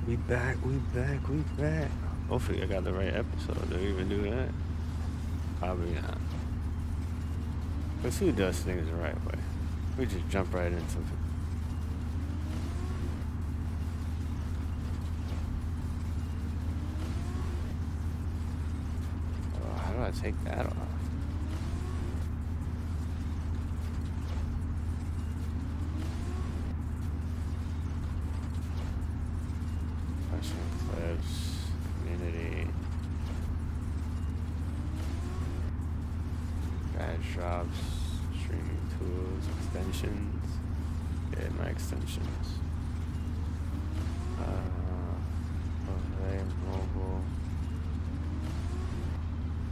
We back, we back, we back. Hopefully I got the right episode. Do we even do that? Probably not. Because who does things the right way? We just jump right into it. Oh, how do I take that off? Question clips, community, badge drops, streaming tools, extensions. Yeah, my extensions. Overlay, mobile.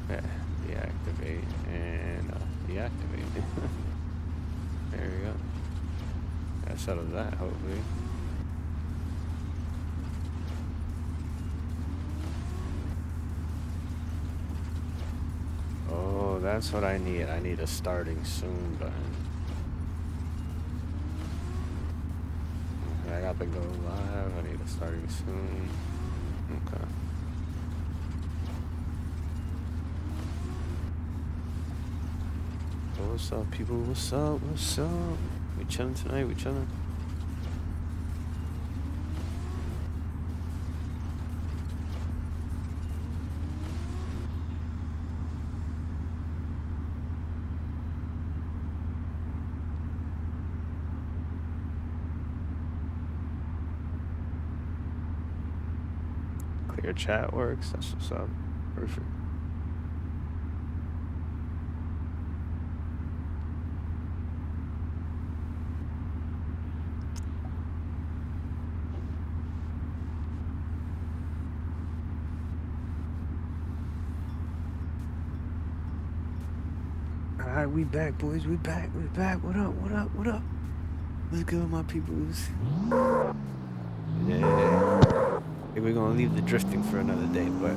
Yeah, deactivate and deactivate. There we go. That settles that, hopefully. Oh, that's what I need. I need a starting soon button. Okay, I got to go live. I need a starting soon. Okay. What's up, people? What's up? What's up? We chilling tonight? We chilling? Clear chat works. That's what's up. Perfect. All right, we back, boys. We back. We back. What up? What up? What up? What's good, my peoples? Yeah. Hey, we're gonna leave the drifting for another day, but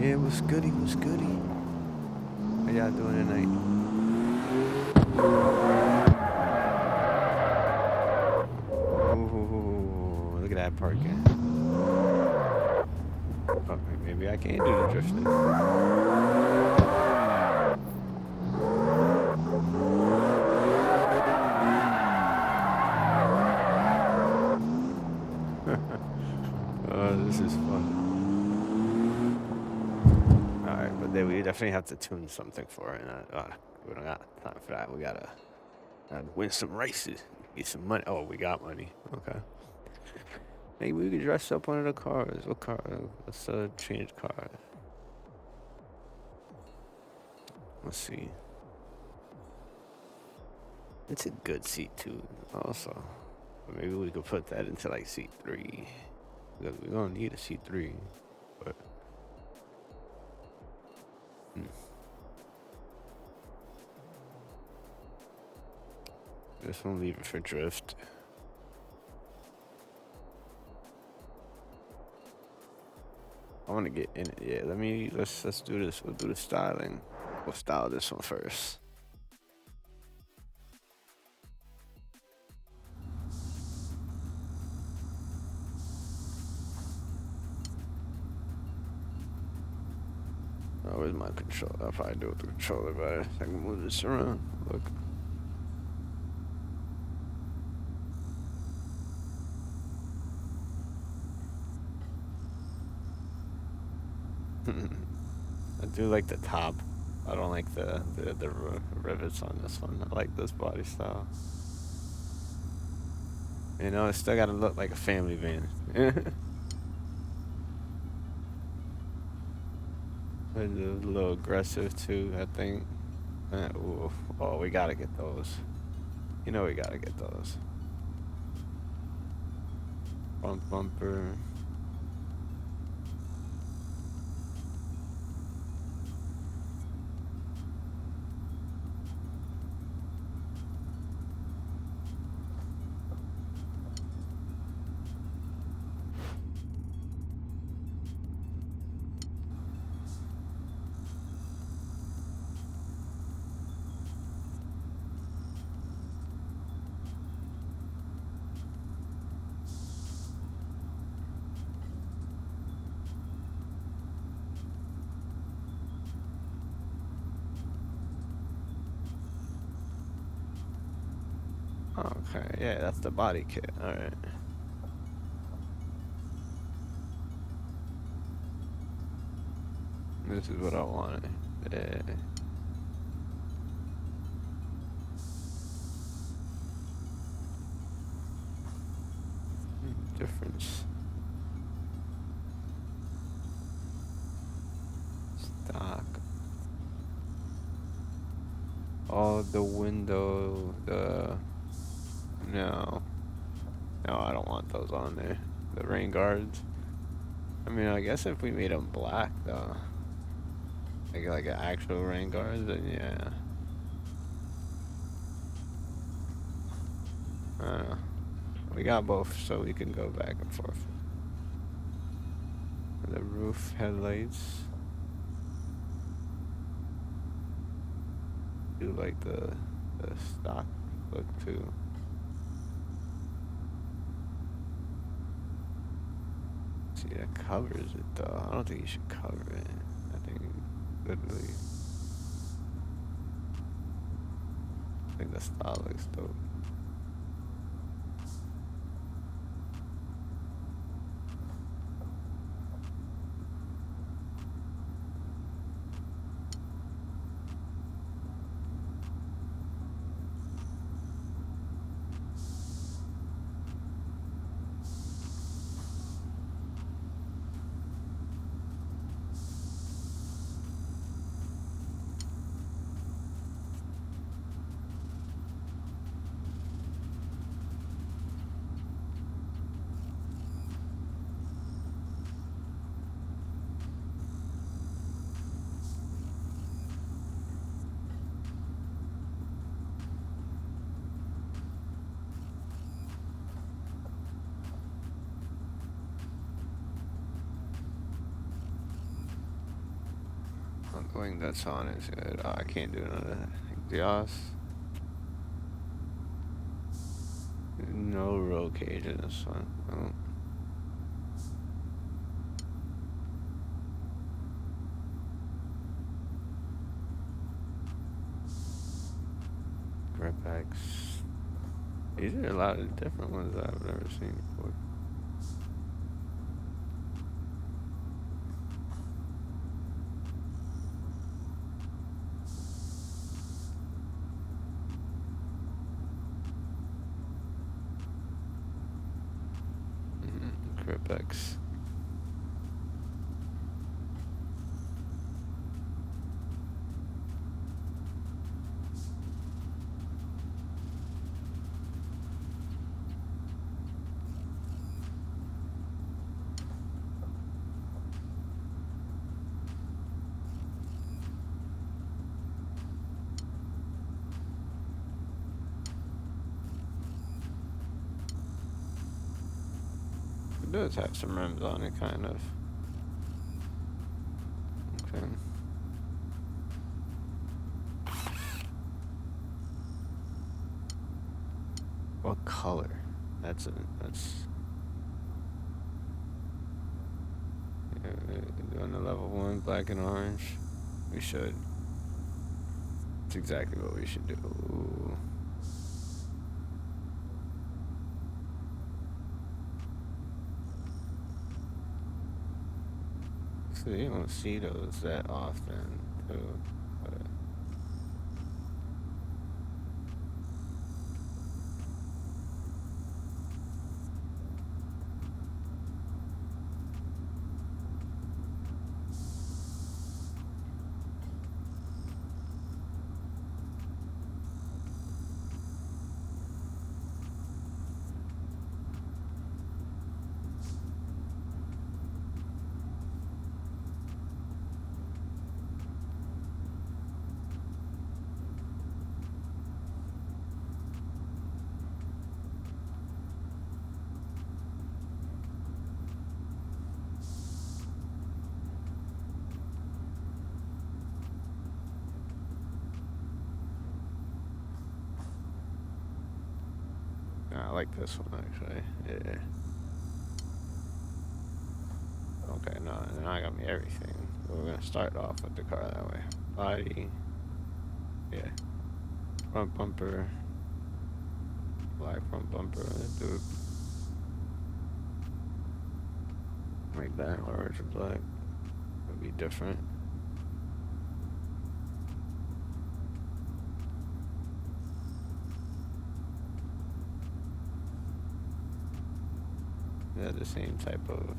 yeah, what's goody? What's goody? How y'all doing tonight? Ooh, look at that parking. Oh, maybe I can do the drifting. Oh, this is fun. Alright, but then we definitely have to tune something for it. And we don't got time for that. We gotta win some races, get some money. Oh, we got money. Okay. Maybe we could dress up one of the cars. What car? Let's change cars. Let's see. It's a good seat too. Also, maybe we could put that into like seat 3. Because we're gonna need a seat 3. But this one leave it for drift. I want to get in it. Yeah, let's do this. We'll do the styling. We'll style this one first. Oh, where's my controller? I'll probably do it with the controller, but I can move this around. Look. I do like the top. I don't like the rivets on this one. I like this body style. You know, it's still gotta look like a family van. A little aggressive too, I think. Ooh, oh, we gotta get those. You know we gotta get those. Front bumper. Okay, yeah, that's the body kit. All right. This is what I wanted. Yeah. Difference. Stock. Oh, the window. No. No, I don't want those on there. The rain guards. I mean, I guess if we made them black, though. Like an actual rain guards, then yeah. I don't know. We got both, so we can go back and forth. The roof headlights. Do like the stock look too. See, that covers it though. I don't think you should cover it. I think literally. I think the style looks dope. The wing that's on is good. Oh, I can't do none of that. Exhaust. No roll cage in this one. Oh. Grip packs. These are a lot of different ones that I've never seen before. Grip packs. It does have some rims on it, kind of. Okay. What color? That's doing the level 1, black and orange. We should. It's exactly what we should do. Ooh. So you don't see those that often, too. But I like this one, actually. Yeah. Okay, now I got me everything. We're gonna start off with the car that way. Body. Yeah. Front bumper. Black front bumper. Dude, make that orange and black. Would be different. Yeah, the same type of.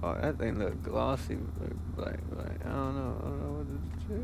Oh, that thing look glossy, like I don't know what to do.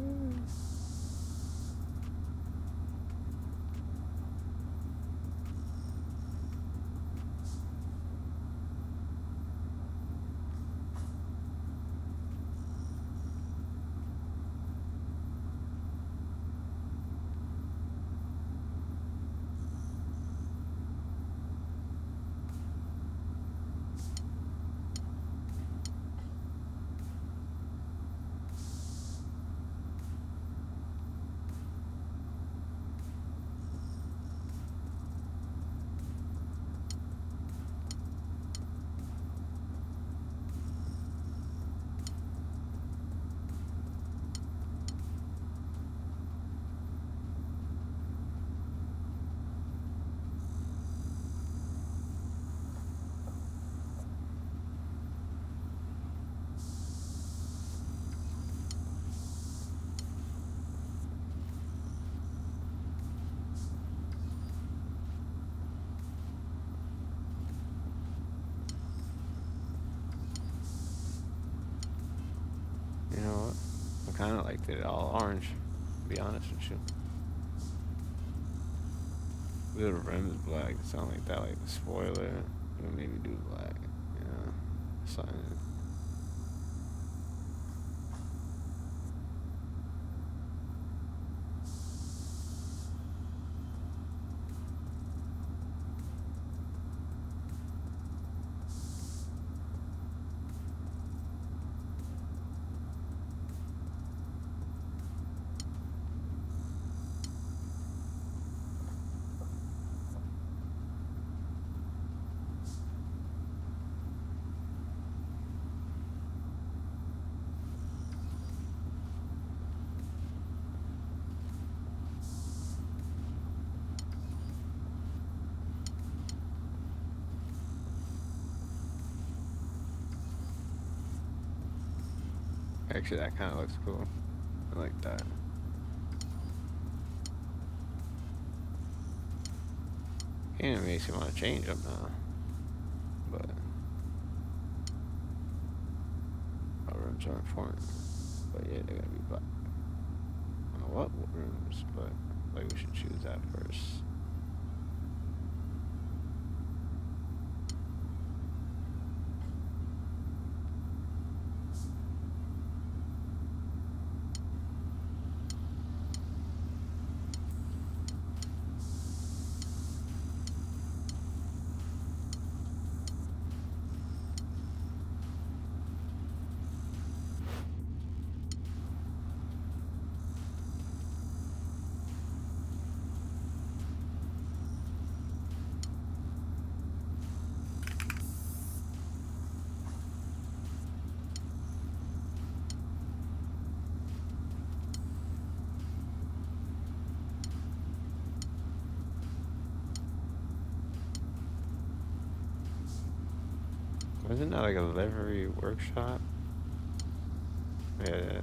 You know what? I kind of liked it all orange, to be honest with you. The rim's black. It sound like that, like the spoiler. Maybe do black. Yeah, something. Actually, that kind of looks cool. I like that. And it makes you want to change them now. But our rims are important. But yeah, they gotta be black. I don't know what rims, but like we should choose that first. Wasn't that like a livery workshop? Yeah.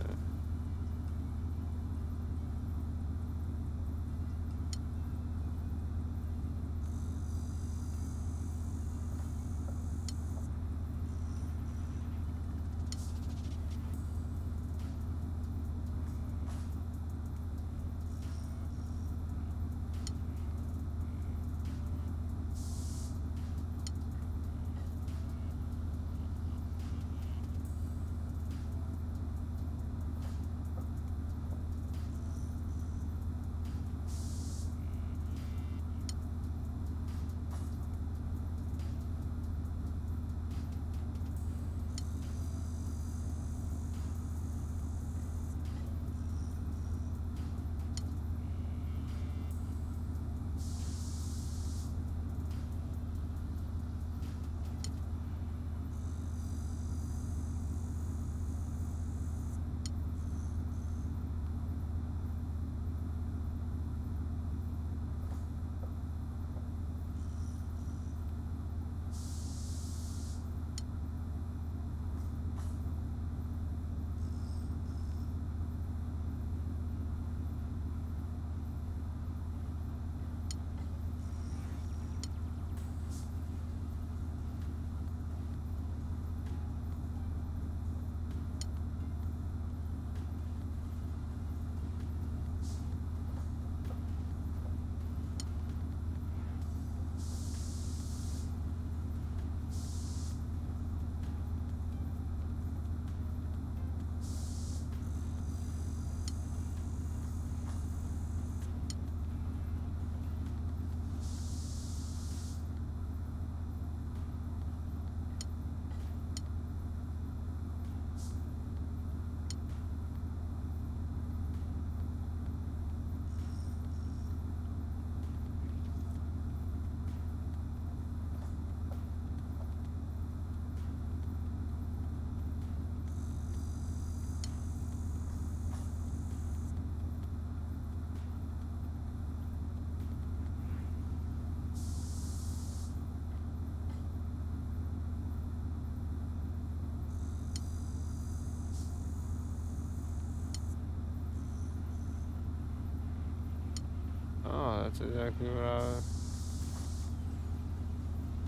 that's exactly what I.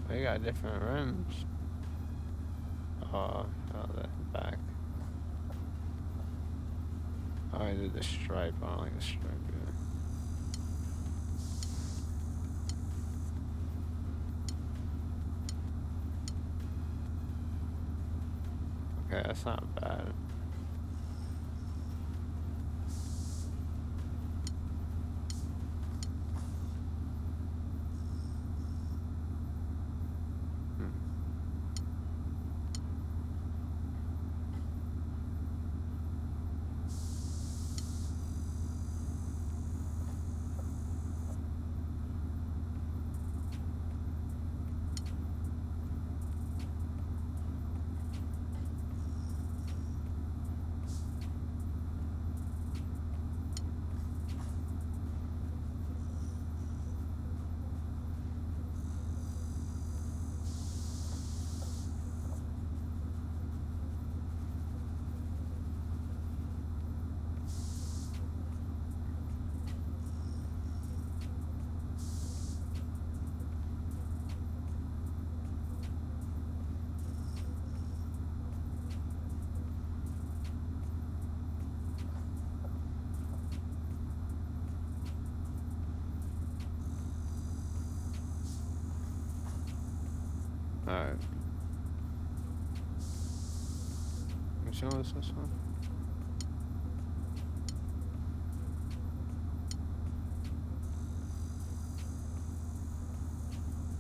They got different rims. Oh, that's back. Oh, I did the stripe. I don't like the stripe either. Okay, that's not bad. Alright. Which one was this one?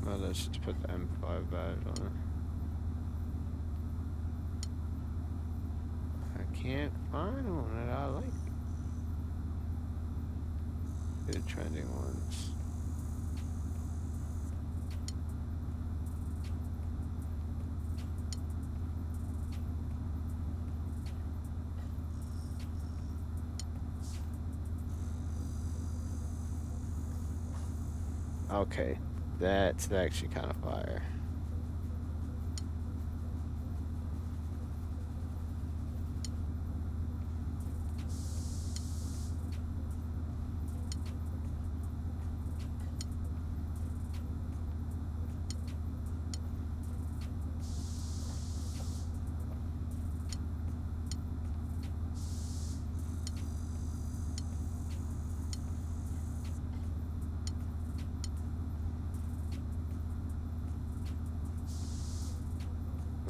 Oh, let's just put the M5 badge on it. I can't find one that I like. The trending ones. Okay, that's actually kind of fire.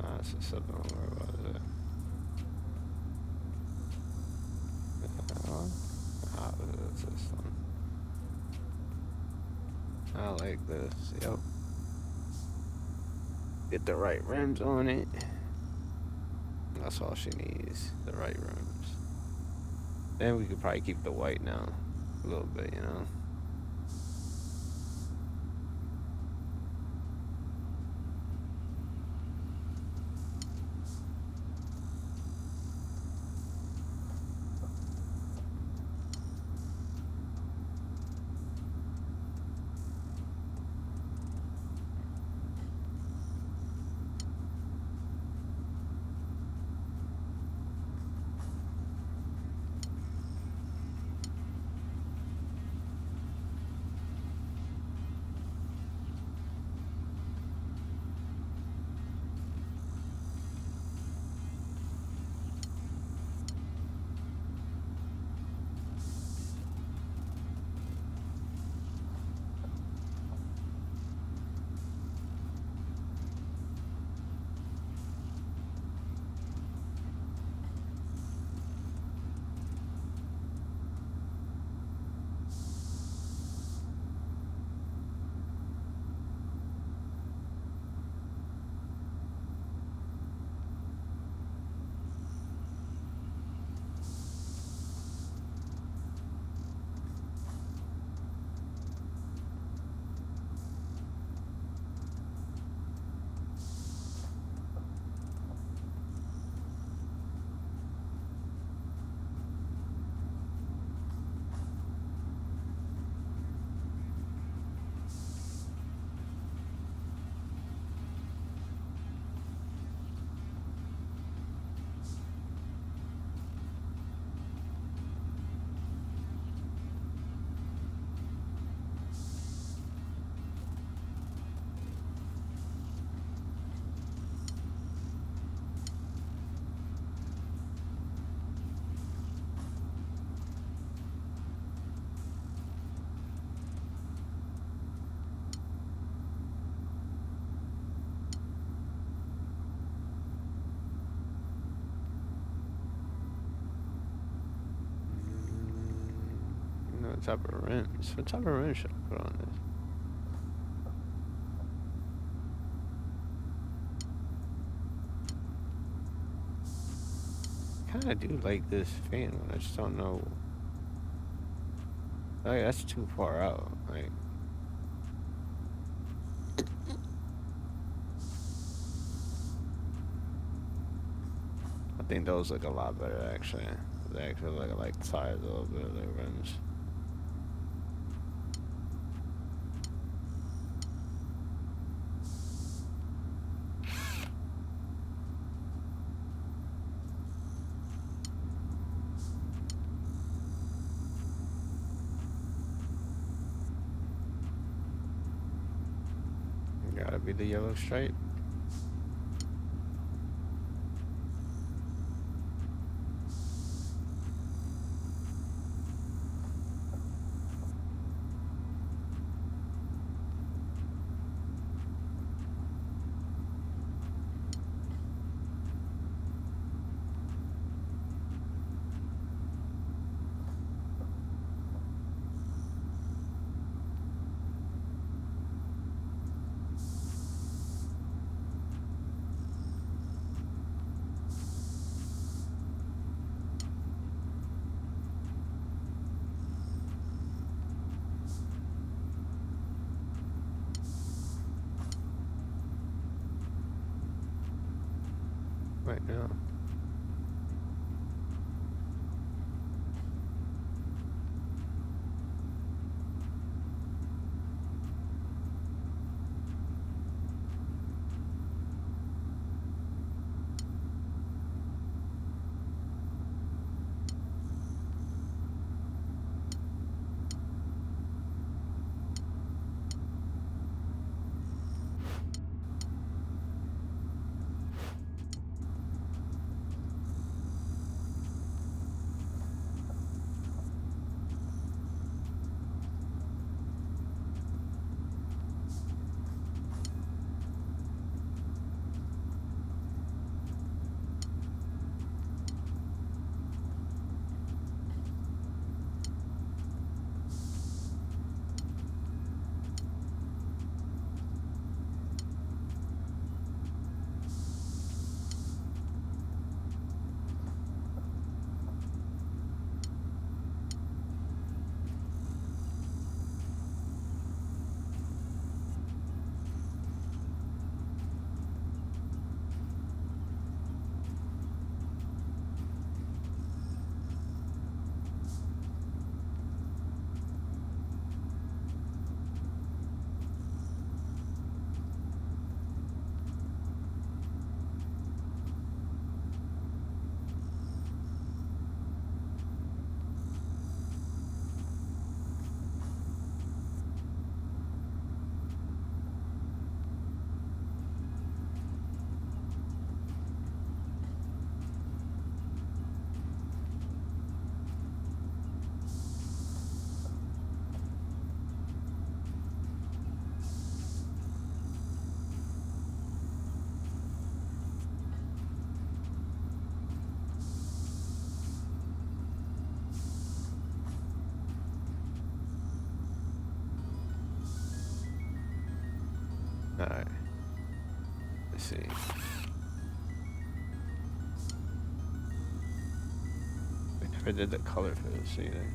Nah, it's just something don't worry about it. Ah, it's this one. I like this. Yep. Get the right rims on it. That's all she needs. The right rims. Then we could probably keep the white now. A little bit, you know. What type of rims? What type of rims should I put on this? I kind of do like this fan one. I just don't know. Like, that's too far out. Like, I think those look a lot better actually. They actually look like tires a little bit, like rims. Gotta be the yellow stripe. Right now. Alright. Let's see. I never did the color for this either.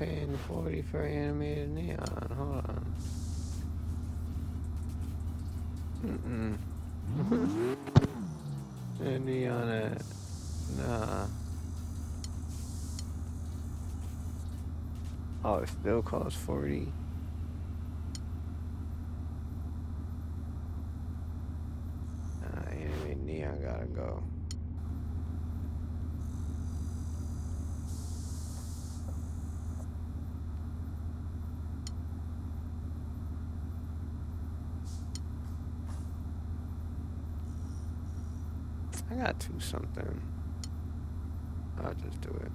paying 40 for animated neon. Hold on. And neon at nah. Oh, it still costs 40. Animated neon gotta go. I got 2 something. I'll just do it.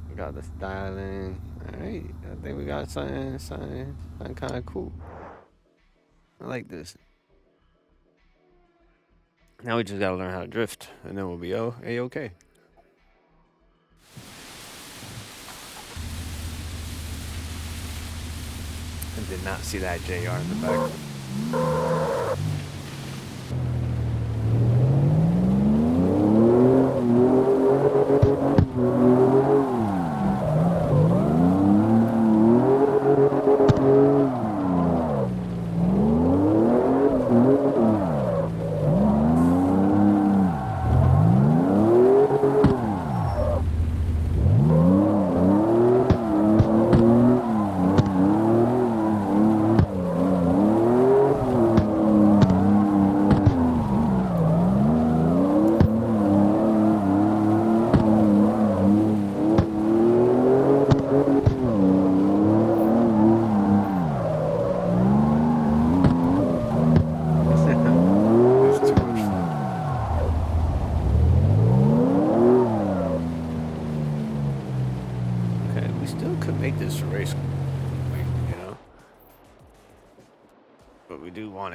We got the styling. Alright, I think we got something kind of cool. I like this. Now we just gotta learn how to drift, and then we'll be A-okay. I did not see that JR in the back.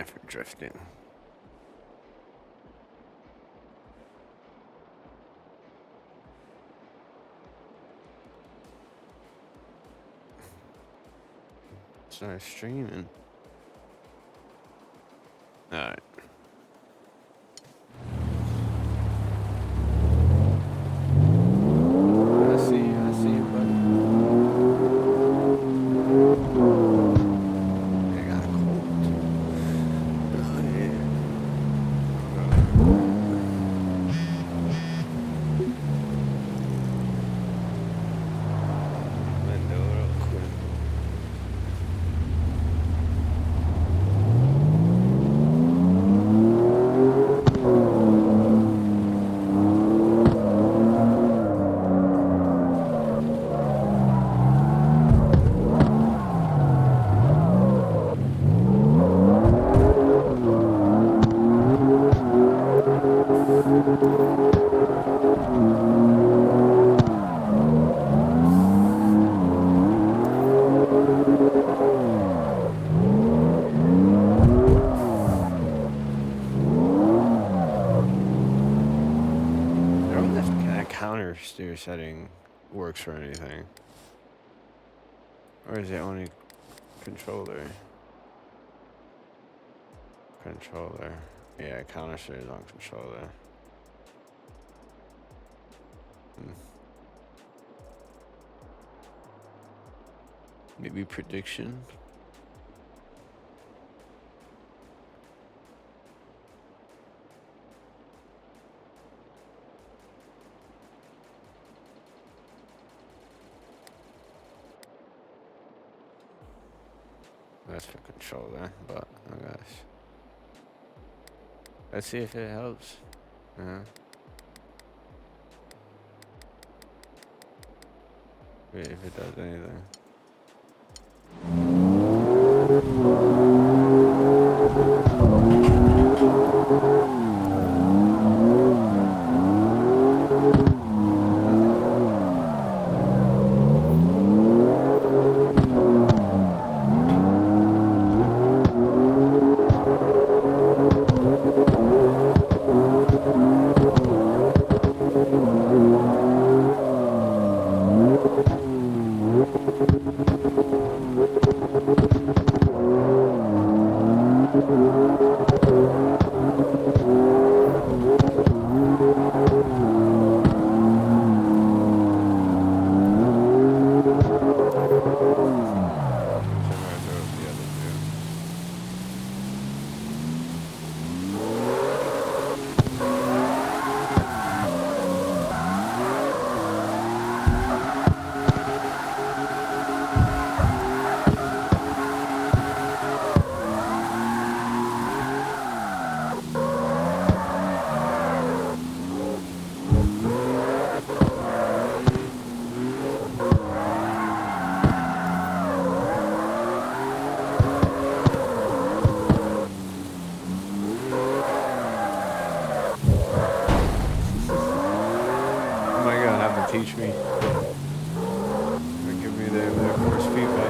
For drifting. Start streaming. All right. I see you, buddy. Steer setting works for anything, or is it only controller? Yeah, counter steer is on controller. Maybe prediction. That's for controller, but oh gosh. Let's see if it helps. Wait, if it does anything.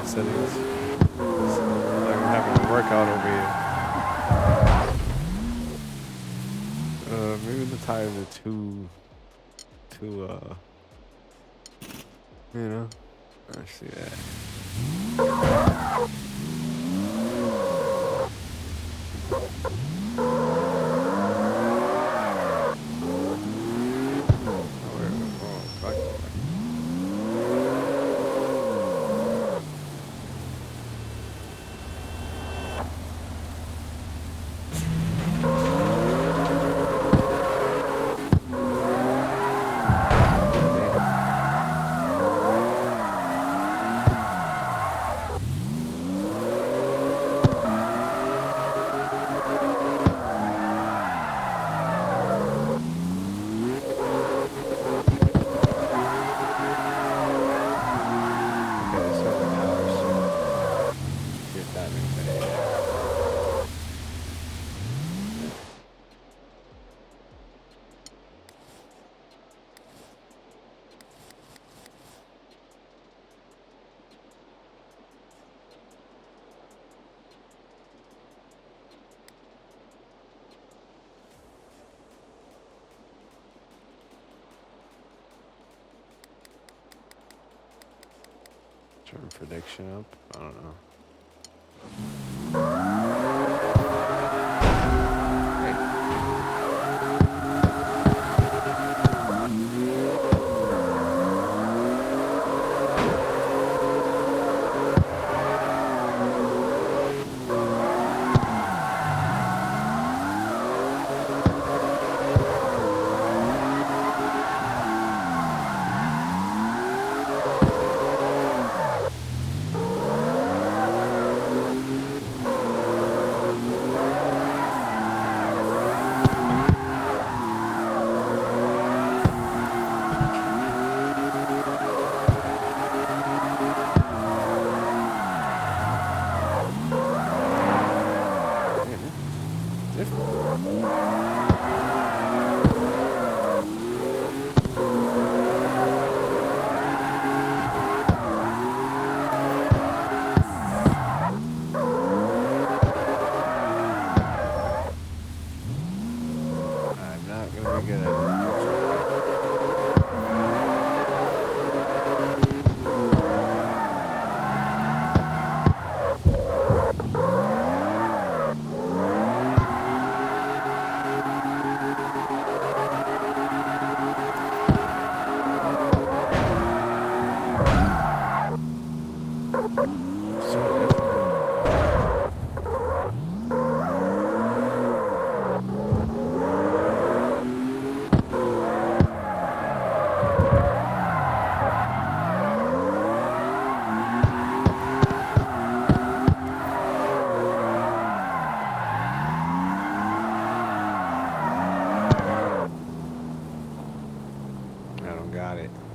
drive settings. It's like I'm having a workout over here. Maybe the tires are too, you know. I see that. Turn prediction up. I don't know.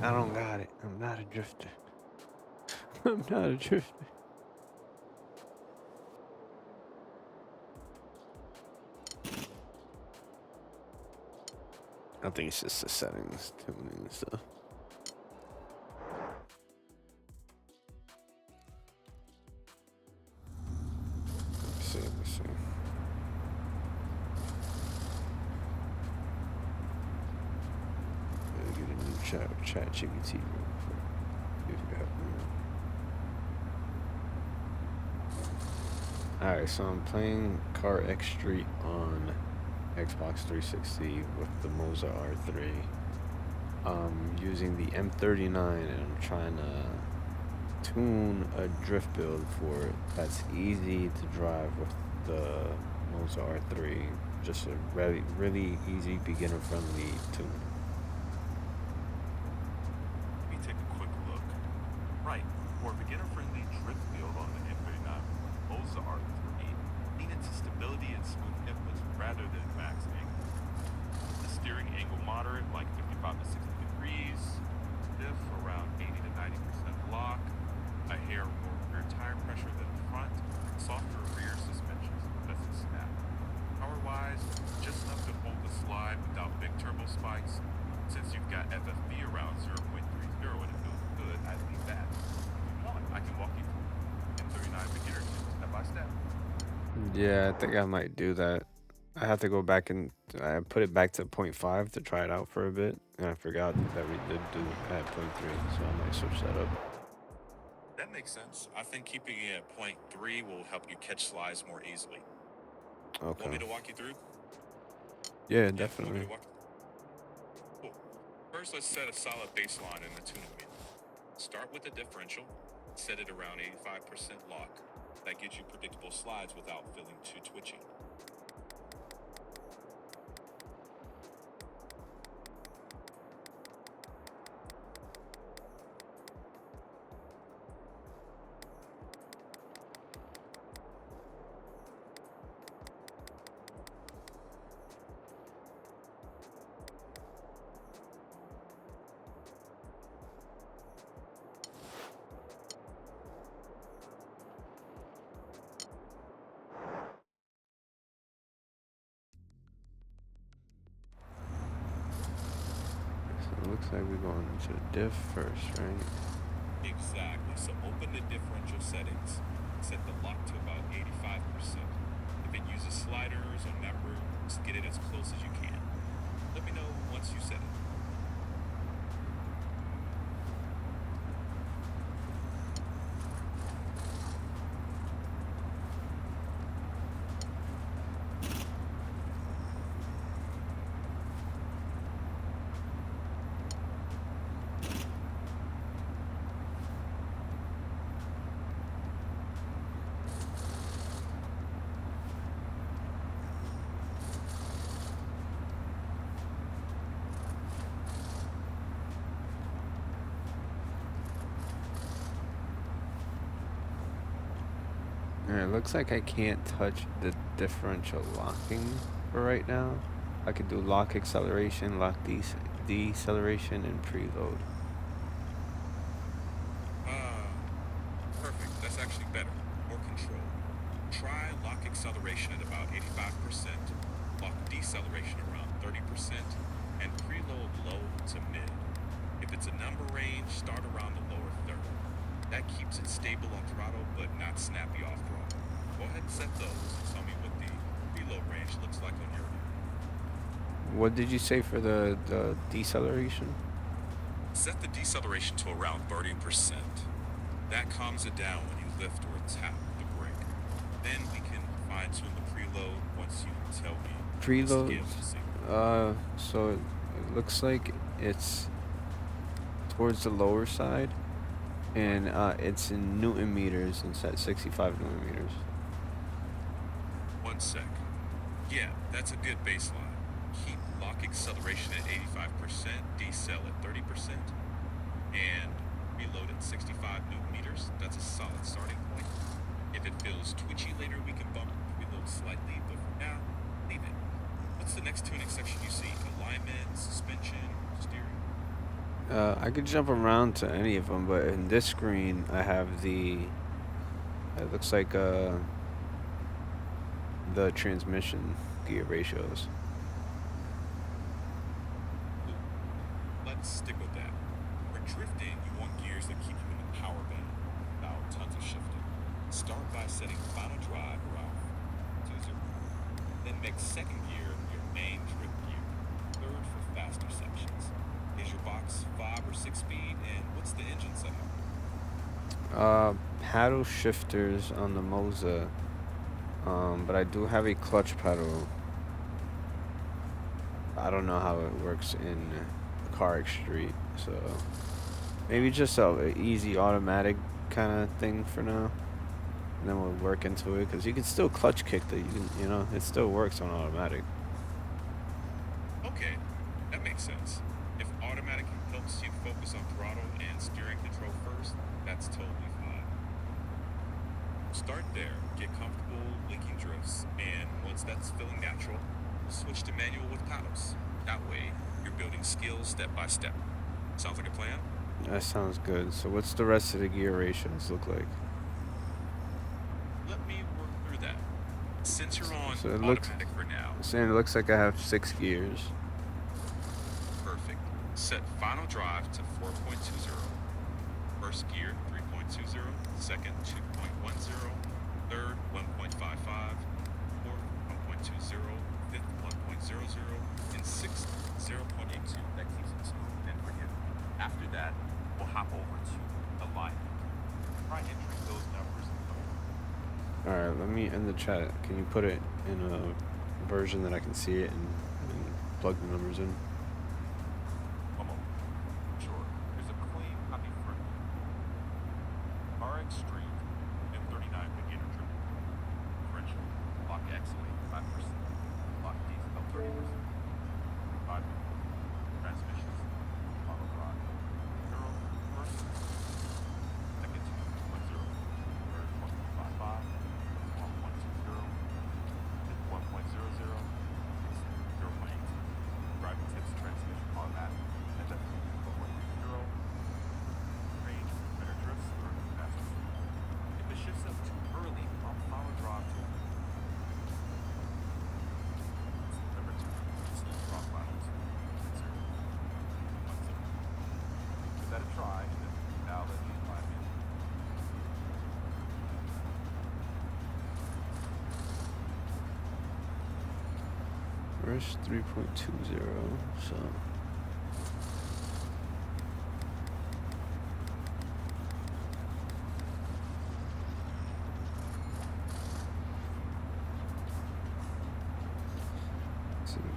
I don't got it. I'm not a drifter. I'm not a drifter. I think it's just the settings, tuning and stuff. Let's see. Get a new chat GPT real quick. See if you help me. Alright, so I'm playing CarX Street on Xbox 360 with the Moza R3. Using the M39, and I'm trying to tune a drift build for it that's easy to drive with the Moza R3. Just a really easy beginner-friendly tune. Let me take a quick look. Right, for a beginner-friendly drift build on the M39 Moza R3, needed stability and smooth inputs rather than max angle. The steering angle moderate, like 55 to 60 degrees. Diff around 80 to 90% lock. A hair more rear tire pressure than the front. Softer rear suspension so it doesn't snap. Power-wise, just enough to hold the slide without big turbo spikes. Since you've got FFB around 0.30 and it feels good, I leave that. If you want, I can walk you through. Yeah, I think I might do that. I have to go back and I put it back to point 0.5 to try it out for a bit, and I forgot that we did do at point 0.3, so I might switch that up. That makes sense. I think keeping it at point 0.3 will help you catch slides more easily. Want Okay. me to walk you through? Yeah, Yeah, want me definitely. to walk? Cool. First, let's set a solid baseline in the tuning wheel. Start with the differential, set it around 85% lock. That gives you predictable slides without feeling too twitchy. So it looks like we're going to the diff first, right? Exactly. So open the differential settings. Set the lock to about 85%. If it uses sliders or numbers, just get it as close as you can. Let me know once you set it. Alright, it looks like I can't touch the differential locking for right now. I could do lock acceleration, lock deceleration, and preload. Ah, perfect. That's actually better. More control. Try lock acceleration at about 85%, lock deceleration around 30%, and preload low to mid. If it's a number range, start around the lower third. That keeps it stable on throttle, but not snappy off throttle. Go ahead and set those and tell me what the preload range looks like on your end. What did you say for the deceleration? Set the deceleration to around 30%. That calms it down when you lift or tap the brake. Then we can fine tune the preload once you tell me the Preload. scale you see. So it looks like it's towards the lower side, and it's in Newton meters. It's at 65 Newton meters. 1 sec. Yeah, that's a good baseline. Keep lock acceleration at 85%, decel at 30%, and reload at 65 newton meters. That's a solid starting point. If it feels twitchy later, we can bump reload slightly, but for now, leave it. What's the next tuning section you see? Alignment, suspension, steering? I could jump around to any of them, but in this screen, I have the. It looks like the transmission gear ratios. Ooh, let's stick with that. For drifting, you want gears that keep you in the power band without tons of shifting. Start by setting final drive around 2-0. Then make second gear your main drift gear. Third for faster sections. Is your box 5 or 6 speed, and what's the engine setup? Paddle shifters on the Moza, but I do have a clutch pedal. I don't know how it works in CarX Street, so maybe just a easy automatic kind of thing for now, and then we'll work into it because you can still clutch kick the, it still works on automatic. Okay, that makes sense. If automatic helps you focus on throttle and steering control first, that's totally fine. Start there, get comfortable linking drifts, and once that's feeling natural, switch to manual with paddles. That way, you're building skills step by step. Sounds like a plan? That sounds good. So what's the rest of the gear ratios look like? Let me work through that. Since you're on So it looks, automatic for now, saying it looks like I have 6 gears. perfect. Set final drive to 4.20. First gear 3.20, second 2.10, third 1.0. 1.55, fourth 1.20, fifth 1.00, and sixth 0.82. That keeps it smooth and forgiving. After that, we'll hop over to alignment. Try entering those numbers in the Alright, let me end the chat. Can you put it in a version that I can see it and plug the numbers in? Sure. There's a clean copy for you. CarX Street and 39 beginner trip. Differential. Lock excellent 5%. Lock diesel 30%. 5. Transmissions. Auto drive. 0. First. Second 2.0. Third 1.55. 1.20. Fifth 1.00. 0.8. Driving tips, transmission automatic. And then 1.0. Range, better drifts, or faster. If it shifts up too early, I'll power drive to number 2. Smooth drop levels. 0. 1.0. Give that a try, and then now let me climb in. First 3.20, so. Let's see.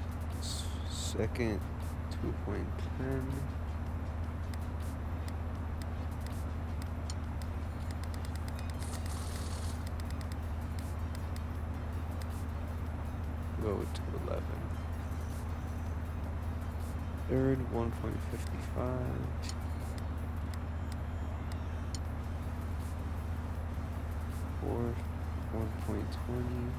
Second 2.10. Go to 11. Third 1.55. Fourth 1.20.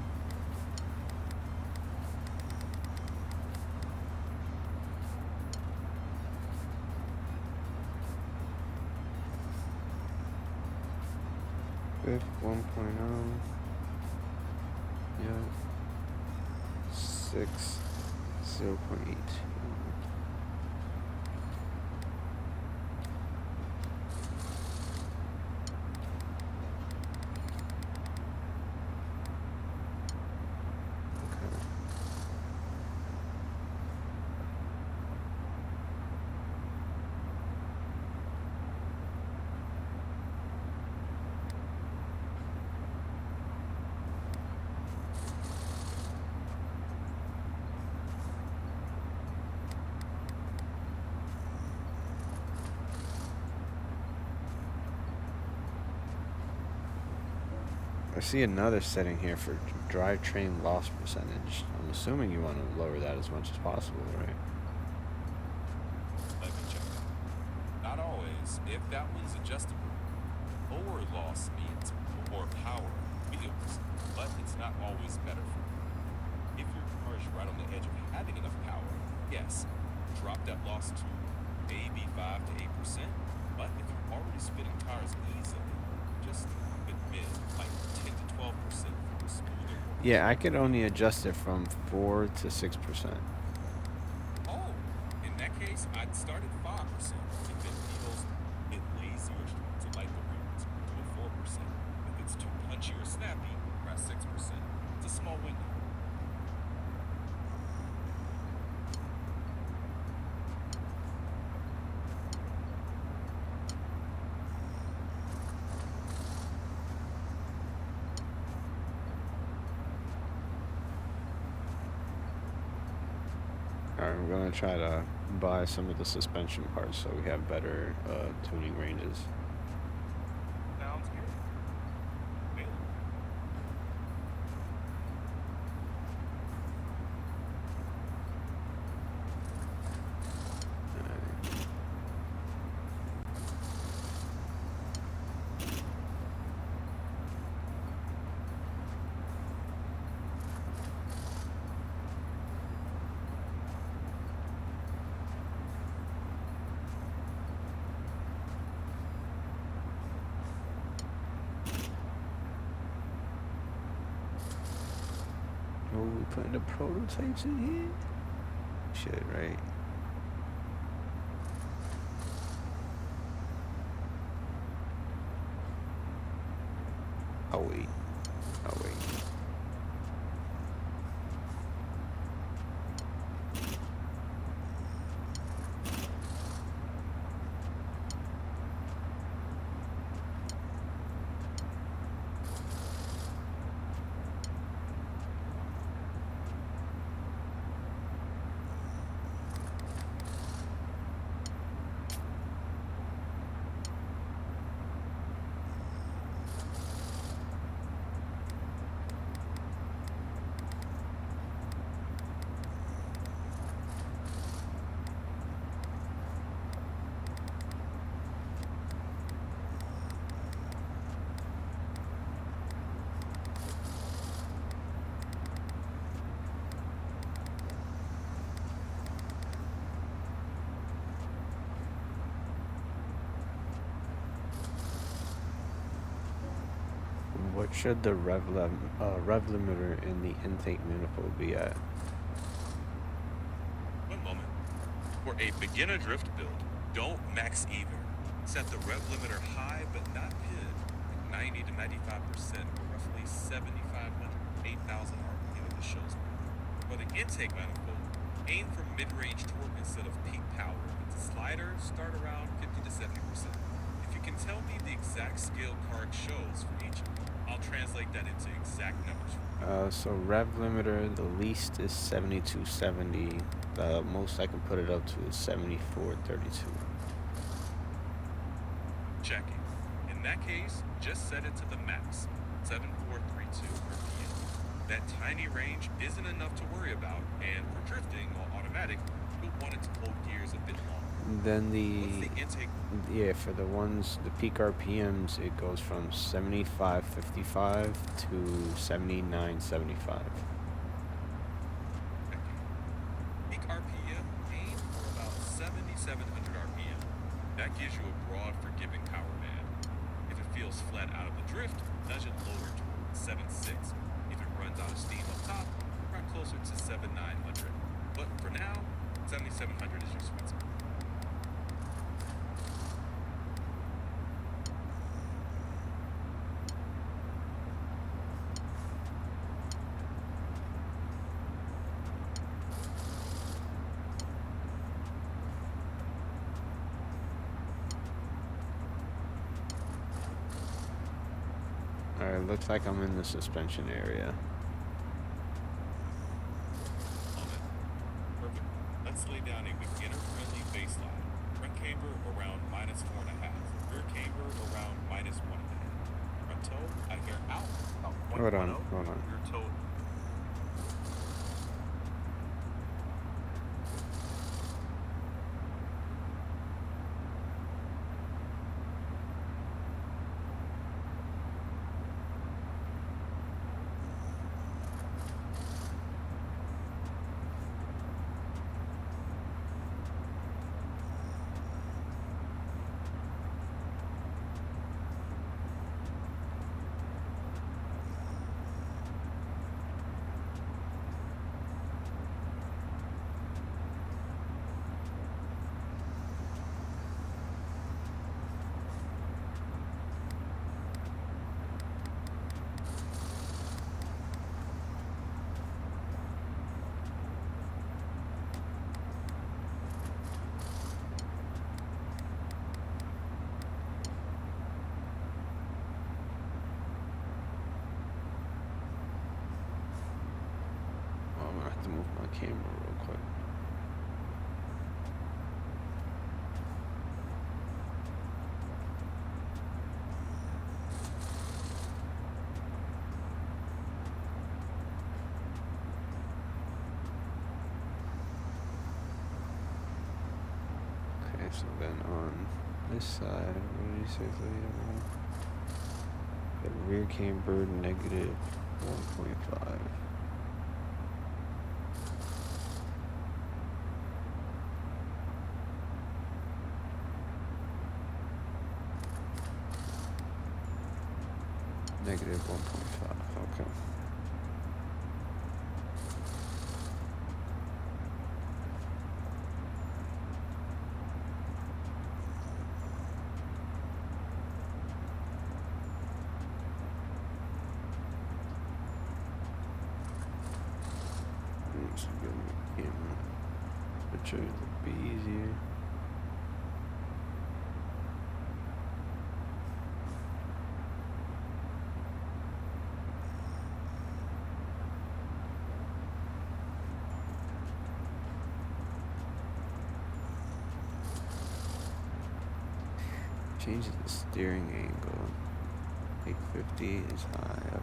Fifth 1.0. Yep. Six 0.8. I see another setting here for drivetrain loss percentage. I'm assuming you want to lower that as much as possible, right? Let me check that. Not always. If that one's adjustable, lower loss means more power wheels, but it's not always better for you. If your car is right on the edge of having enough power, yes, drop that loss to maybe 5 to 8%. But if you're already spinning tires easily, just admit like 10 to 12% for a smoother. Yeah, I could only adjust it from 4 to 6%. Oh, in that case, I'd start at 5%. If it feels a bit lazy or to light the rims, do a 4%. If it's too punchy or snappy, press 6%. It's a small window. Alright, we're gonna try to buy some of the suspension parts so we have better tuning ranges. Sounds good. Available. Oh, we putting the prototypes in here? Shit, right? I'll wait. What should the rev limiter in the intake manifold be at? One moment. For a beginner drift build, don't max either. Set the rev limiter high but not PID, like 90 to 95%, or roughly 7,500 to 8,000 RPM if it shows me. For the intake manifold, aim for mid-range torque instead of peak power. With the slider, start around 50 to 70%. If you can tell me the exact scale CarX shows for each, I'll translate that into exact numbers. So rev limiter, the least is 7270. The most I can put it up to is 7432. Checking. In that case, just set it to the max, 7432 RPM. That tiny range isn't enough to worry about, and for drifting while automatic, you'll want it to hold gears a bit longer. Then What's the intake? yeah, for the ones, the peak RPMs, it goes from 7555 to 7975. Peak RPM, aim for about 7,700 RPM. That gives you a broad, forgiving power band. If it feels flat out of the drift, nudge it lower toward 7.6. If it runs out of steam up top, run closer to 7,900. But for now, 7,700 is your sweet spot. Alright, looks like I'm in the suspension area. Perfect. Let's lay down a beginner-friendly baseline. Front camber around -4.5. Rear camber around -1.5. Front toe, I hear out about 1.10. Hold on. Rear toe. I'm gonna have to move my camera real quick. Okay, so then on this side, what did you say? The rear camber negative 1.5. Negative 1.5, okay. Let's get my camera. Picture would be easier. Change the steering angle. Take 50 is high up.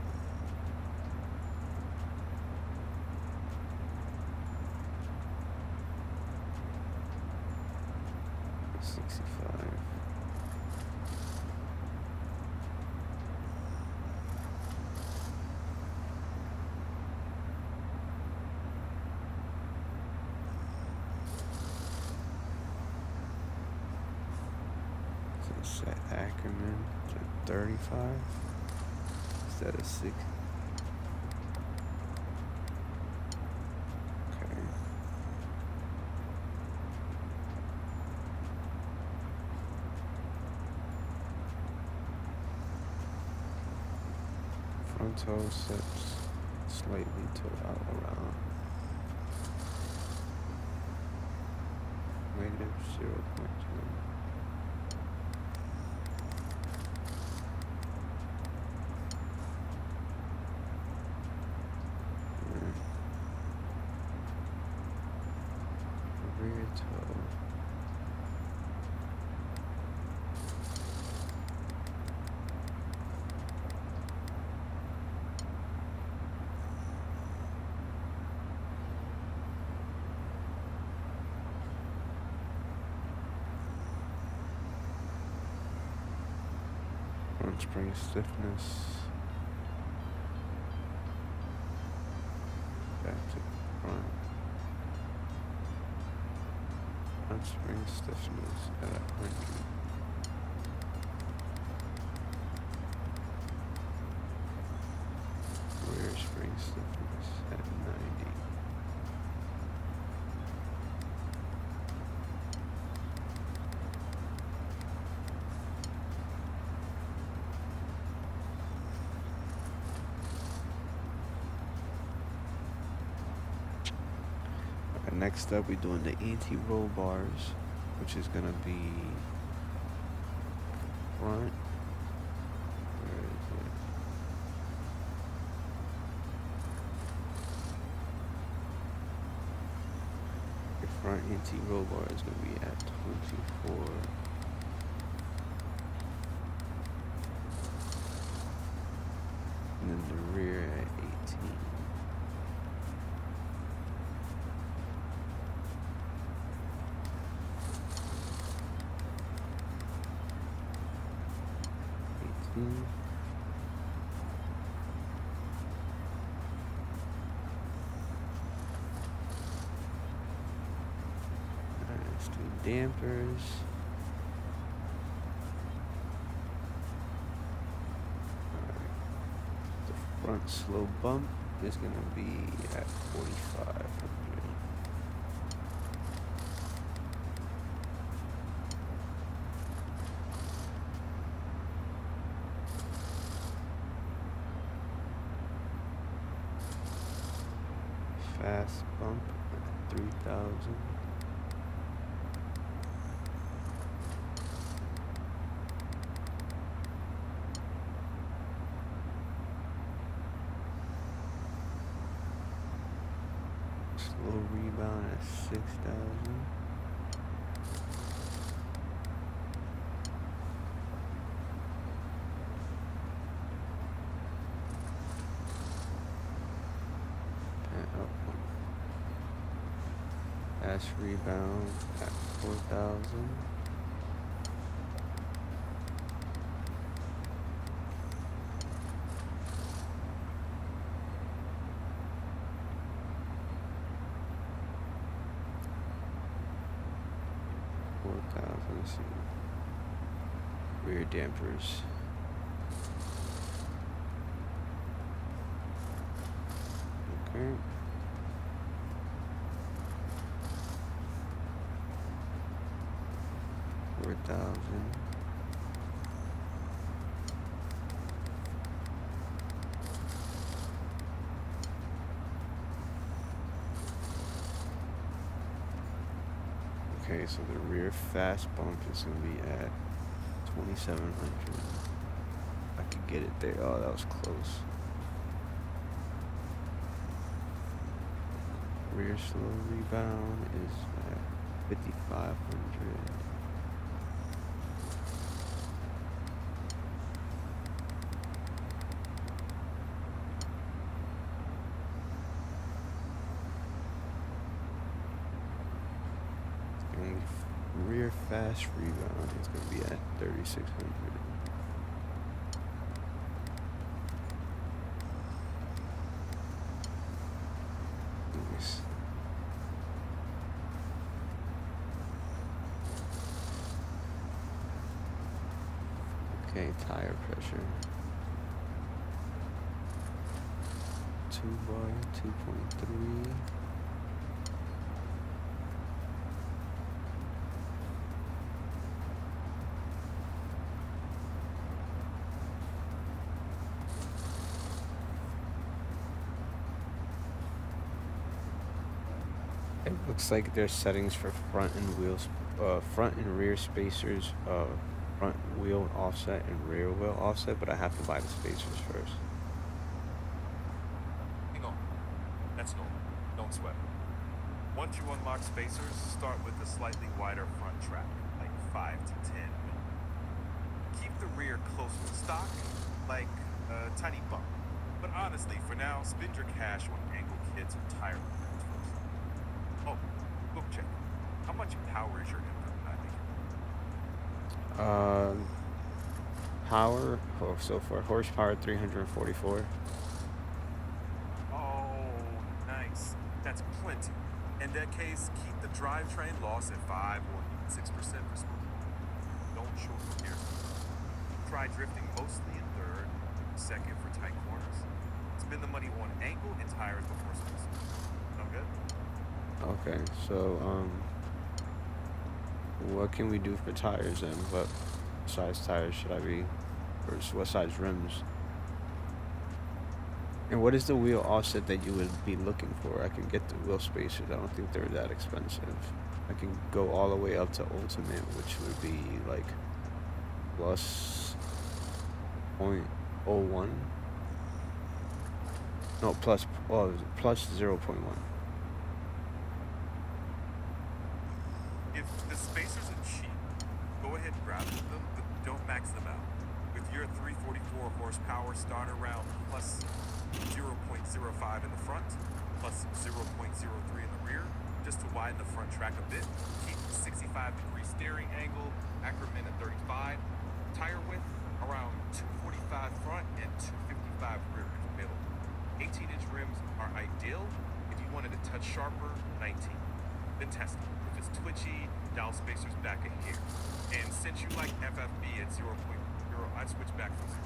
Set Ackerman to 35. instead of 6. Okay. Front toe steps slightly to out around -0.2. Rear toe. Front spring stiffness. Back to front. Front spring stiffness at 100. Rear spring stiffness at 90. Okay, next up, we're doing the anti-roll bars, which is gonna be front. Where is it? Your front anti-roll bar is gonna be at 24. And then the rear at 18. Let's do dampers. The front slow bump is going to be at 4,500. Fast bump at 3,000. Slow rebound at 6,000. Fast rebound at 4,000. Let's see. Rear dampers. Okay. $4,000. Okay, so the rear fast bump is going to be at 2,700. I could get it there. Oh, that was close. Rear slow rebound is at 5,500. Rear fast rebound is going to be at 3,600. Nice. Okay, tire pressure. bar 2.3. It looks like there's settings for front and front and rear spacers, front wheel offset and rear wheel offset, but I have to buy the spacers first. Hang on. That's normal. Don't sweat it. Once you unlock spacers, start with a slightly wider front track, like 5 to 10 mil. Keep the rear close to stock, like a tiny bump. But honestly, for now, spend your cash on angle kits or tire repairs first. Oh, book check. How much power is your M39 making? Power, oh, so far, horsepower 344. Oh, nice. That's plenty. In that case, keep the drivetrain loss at 5 or 6% for smooth. Don't shoot from here. Try drifting mostly in third, second for tight corners. Spend the money on angle and tires before spacing. Sound good? Okay, so what can we do for tires then? What size tires should I be, or what size rims? And what is the wheel offset that you would be looking for? I can get the wheel spacers. I don't think they're that expensive. I can go all the way up to ultimate, which would be like plus 0.01. No, plus 0.1. If the spacers are cheap, go ahead and grab them, but don't max them out. With your 344 horsepower, start around plus 0.05 in the front, plus 0.03 in the rear, just to widen the front track a bit. Keep 65-degree steering angle, increment at 35. Tire width around 245 front and 255 rear if available. 18-inch rims are ideal. If you wanted a touch sharper, 19. Then test it. If it's twitchy, dial spacers back a hair. And since you like FFB at 0.0, I'd switch back from 0.5.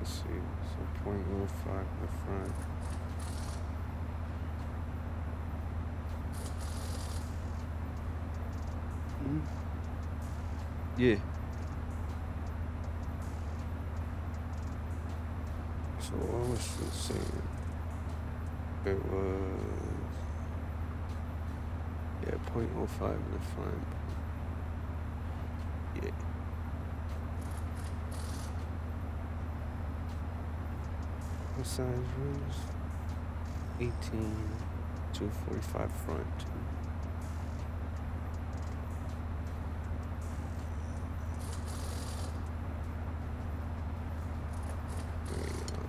Let's see, so 0.05 in the front. Yeah. So what was it saying? It was, yeah, 0.05 in the front. Yeah. What size rims? 18, 245 front.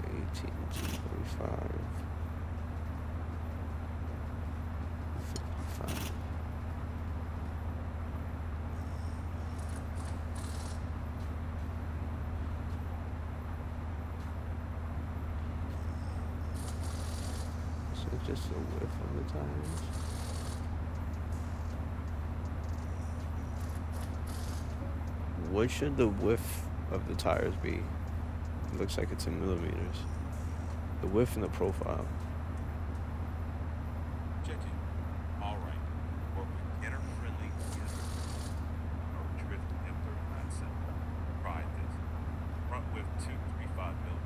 18, 245. 55. So just the width of the tires. What should the width of the tires be? It looks like it's in millimeters. The width and the profile. Checking. All right. For beginner-friendly or drift M39 set. Try this. Front width 235 mil.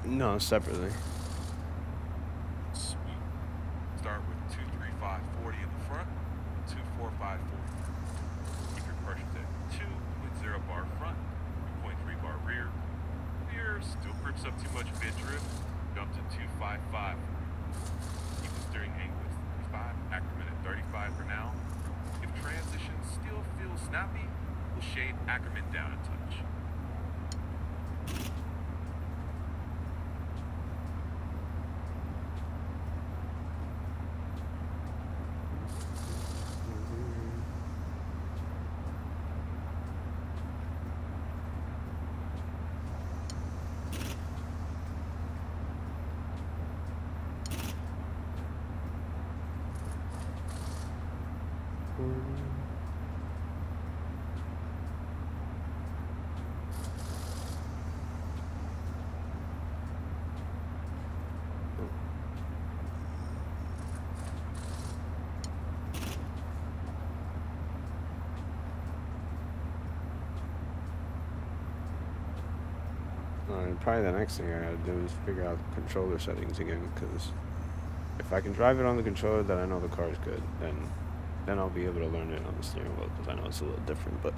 No, separately. Sweet. Start with 23540 in the front, 24540. Keep your pressures at 2.0 bar front, 2.3 bar rear. Rear still grips up too much mid drift. Jump to 255. Keep the steering angle at 45. Ackerman at 35 for now. If transition still feels snappy, we'll shade Ackerman down a touch. Probably the next thing I gotta do is figure out the controller settings again, because if I can drive it on the controller, then I know the car's good. Then I'll be able to learn it on the steering wheel, because I know it's a little different. But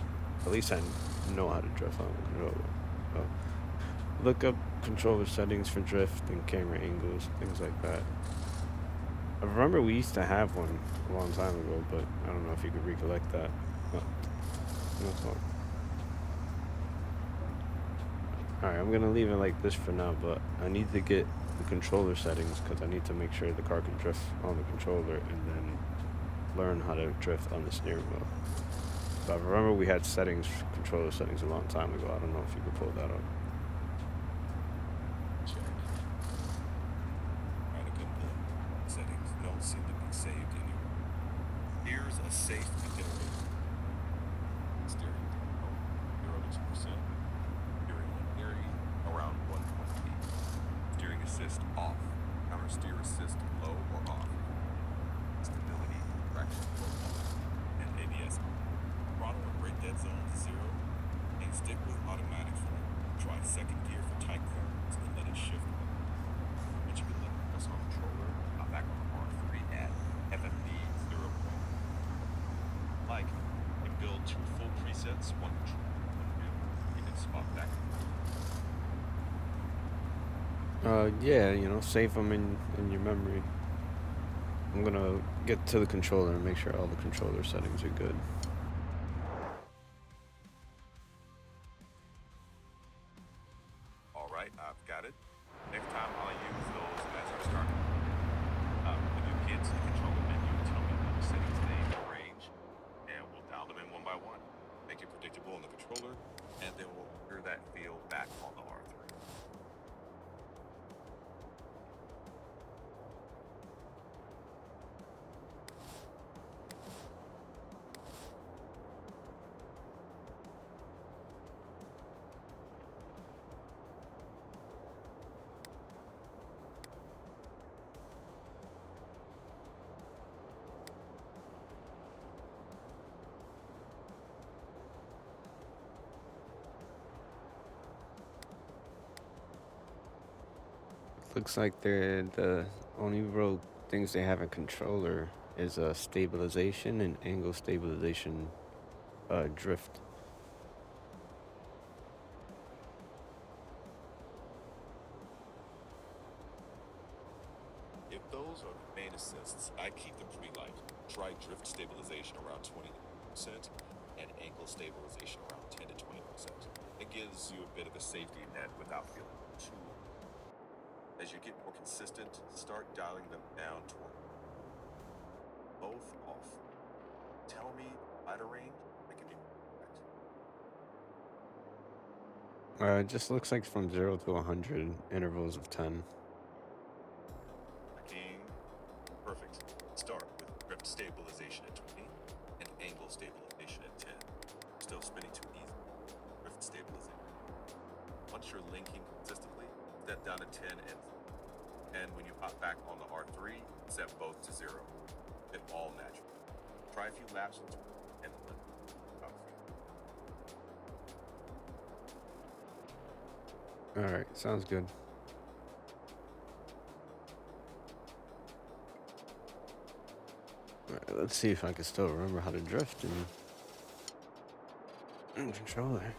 at least I know how to drift on the controller. So look up controller settings for drift and camera angles, things like that. I remember we used to have one a long time ago, but I don't know if you could recollect that. Oh, no thought. Alright, I'm gonna leave it like this for now, but I need to get the controller settings because I need to make sure the car can drift on the controller and then learn how to drift on the steering wheel. So I remember we had settings, controller settings a long time ago. I don't know if you could pull that up. Check. Right, a good pull. Settings don't seem to be saved anywhere. Here's a safe beginner. Steering 0 to 2%. Steering area around 1.8. Steering assist off. Counter steer assist low or off. Stability, traction low, and ABS. Throttle and brake dead zone to 0. And stick with automatic for now. Try second gear for tight corners and let it shift. But you can let it press on controller, not back on R3 at FFB 0. Like, you build 2 full presets, 1 control, 1 wheel. You can swap back. Yeah, save them in your memory. I'm gonna get to the controller and make sure all the controller settings are good. All right, I've got it. Next time I'll use those as our starter. When you get to the controller menu, tell me which settings they range, and we'll dial them in one by one. Make it predictable on the controller, and then we'll hear that feel back on the R3. Looks like the only real things they have in controller is stabilization and angle stabilization, drift. If those are the main assists, I keep them pretty light. Try drift stabilization around 20% and ankle stabilization around 10 to 20%. It gives you a bit of a safety net without feeling too. As you get more consistent, start dialing them down toward both off. Tell me lighter range, I can do that. It just looks like from 0 to 100 intervals of 10. King. Perfect. Start with drift stabilization at 20 and angle stabilization at 10. Still spinning too easy. Drift stabilization. Once you're linking consistently, step down to 10 and when you hop back on the R3, set both to 0. It all natural. Try a few laps and let All right, sounds good. let's see if I can still remember how to drift in controller.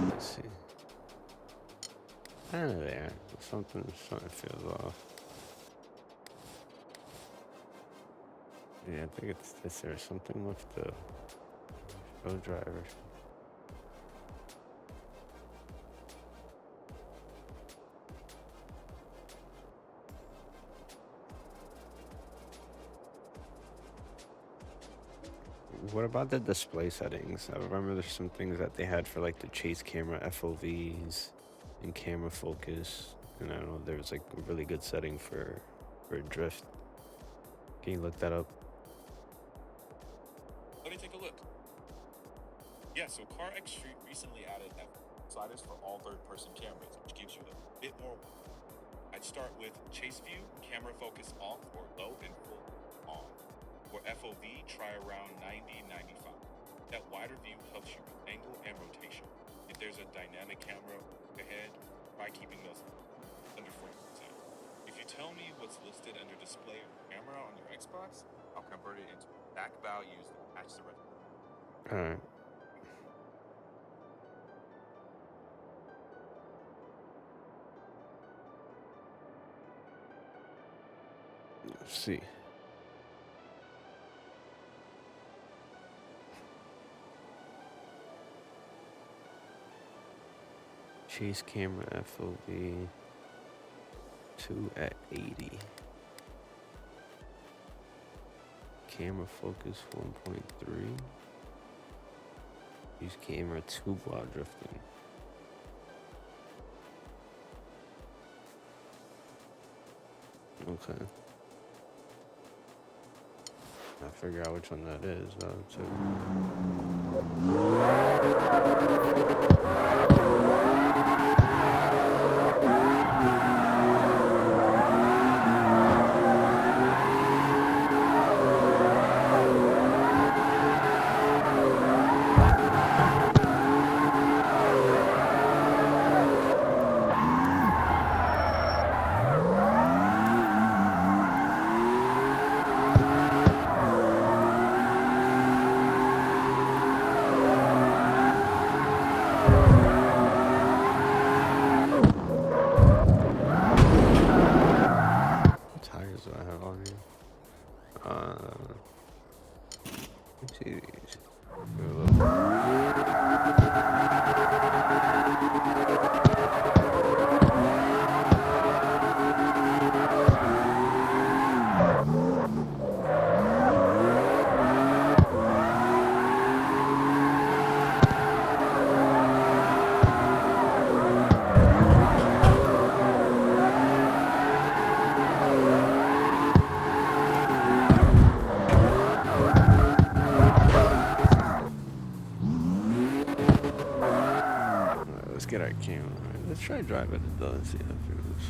Let's see. Kind of there. Something feels off. Yeah, I think it's this or something with the show drivers. What about the display settings? I remember there's some things that they had for like the chase camera FOVs and camera focus. And I don't know, there's like a really good setting for drift. Can you look that up? Let me take a look. Yeah, so CarX Street recently added sliders for all third-person cameras, which gives you a bit more. I'd start with chase view, camera focus off or low and full on. For FOV, try around 90-95. That wider view helps you with angle and rotation. If there's a dynamic camera ahead, try keeping those under 40%. If you tell me what's listed under display or camera on your Xbox, I'll convert it into back values that match the rest. Alright. Let's see. Chase camera FOV 2 at 80. Camera focus 1.3. Use camera 2 while drifting. Okay. I'll figure out which one that is though too. Get our camera. Let's try drive it and see how it feels.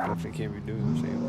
Definitely can't be doing the same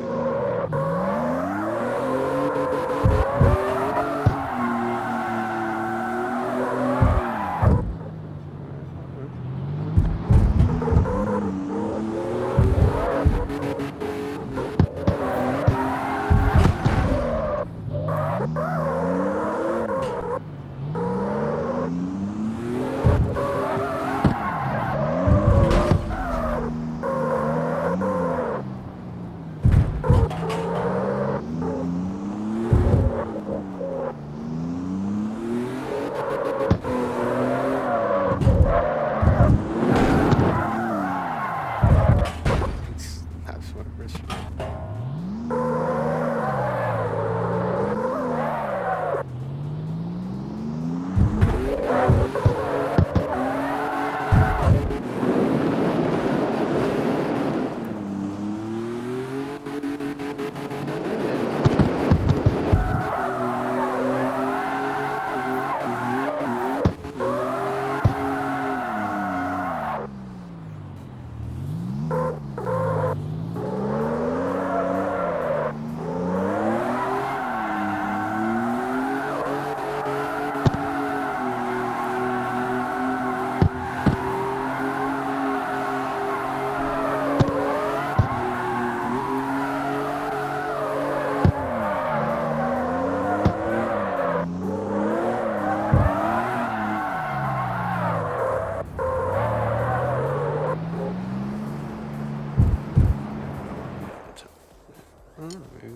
I don't know, maybe.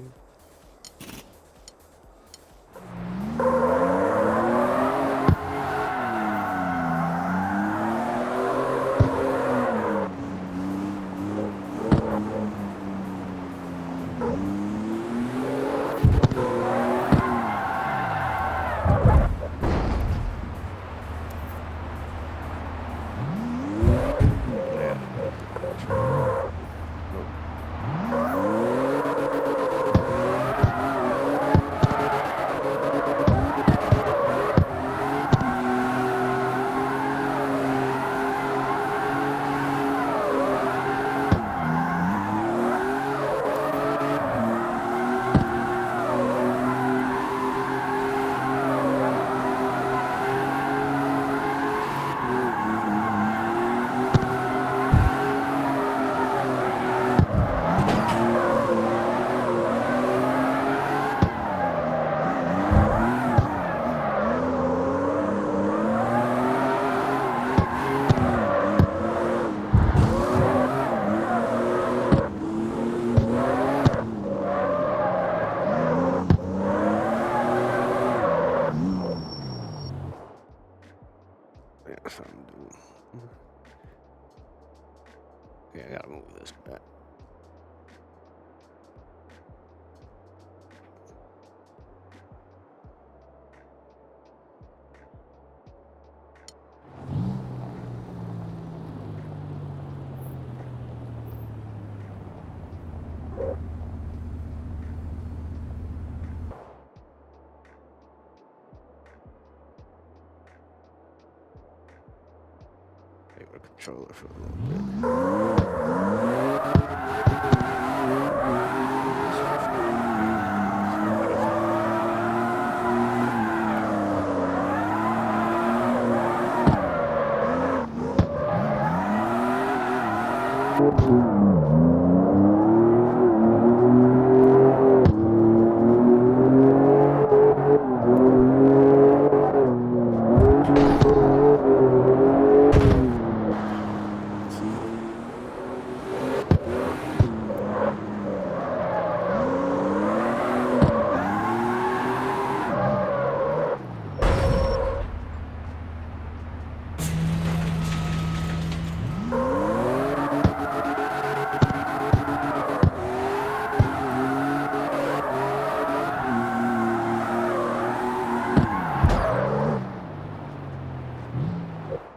Yeah, control. Nope. Yeah, that's what I'm doing. Yeah, I gotta move this back. Take the controller for a little bit.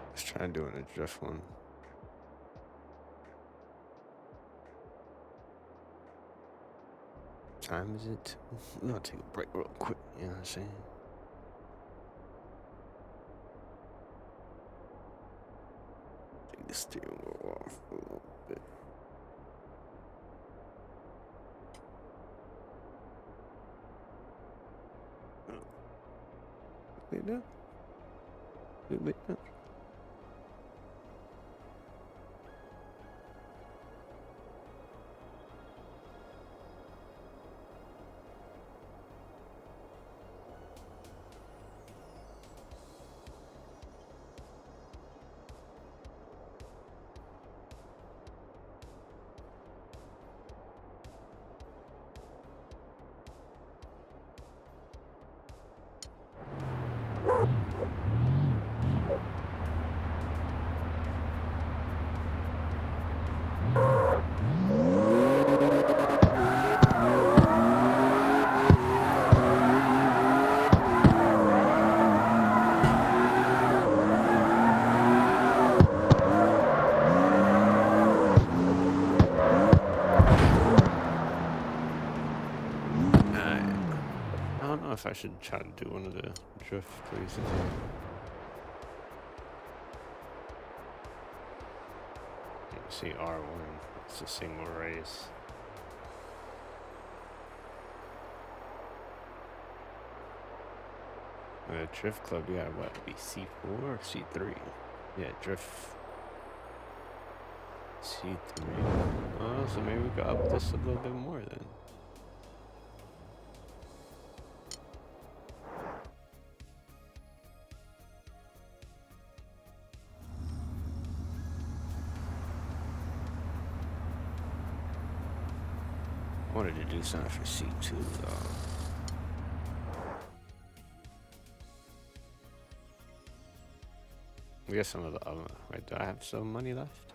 Let's try doing a drift one. Time is it? I'm gonna take a break real quick, you know what I'm saying? Take the steering wheel off a little bit. Like that? Like that? I don't know if I should try to do one of the drift races. You can see R1, it's a single race. Drift Club, you gotta what, be C4 or C3? Yeah, Drift C3. Oh, so maybe we could up this a little bit more then. wanted to do something for C2 though. We got some of the wait, do I have some money left?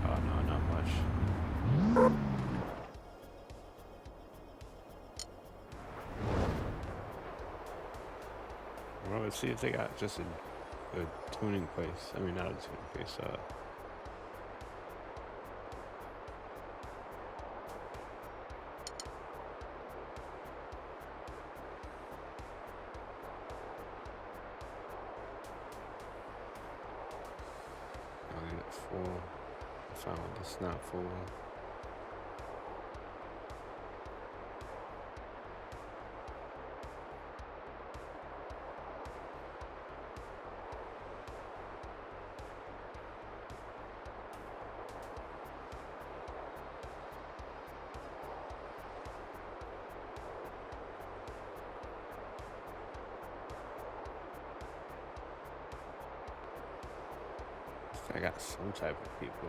Oh no, not much. Well, let's see if they got just a tuning place. I mean, not a tuning place. Full. I found it's not full. I got some type of people.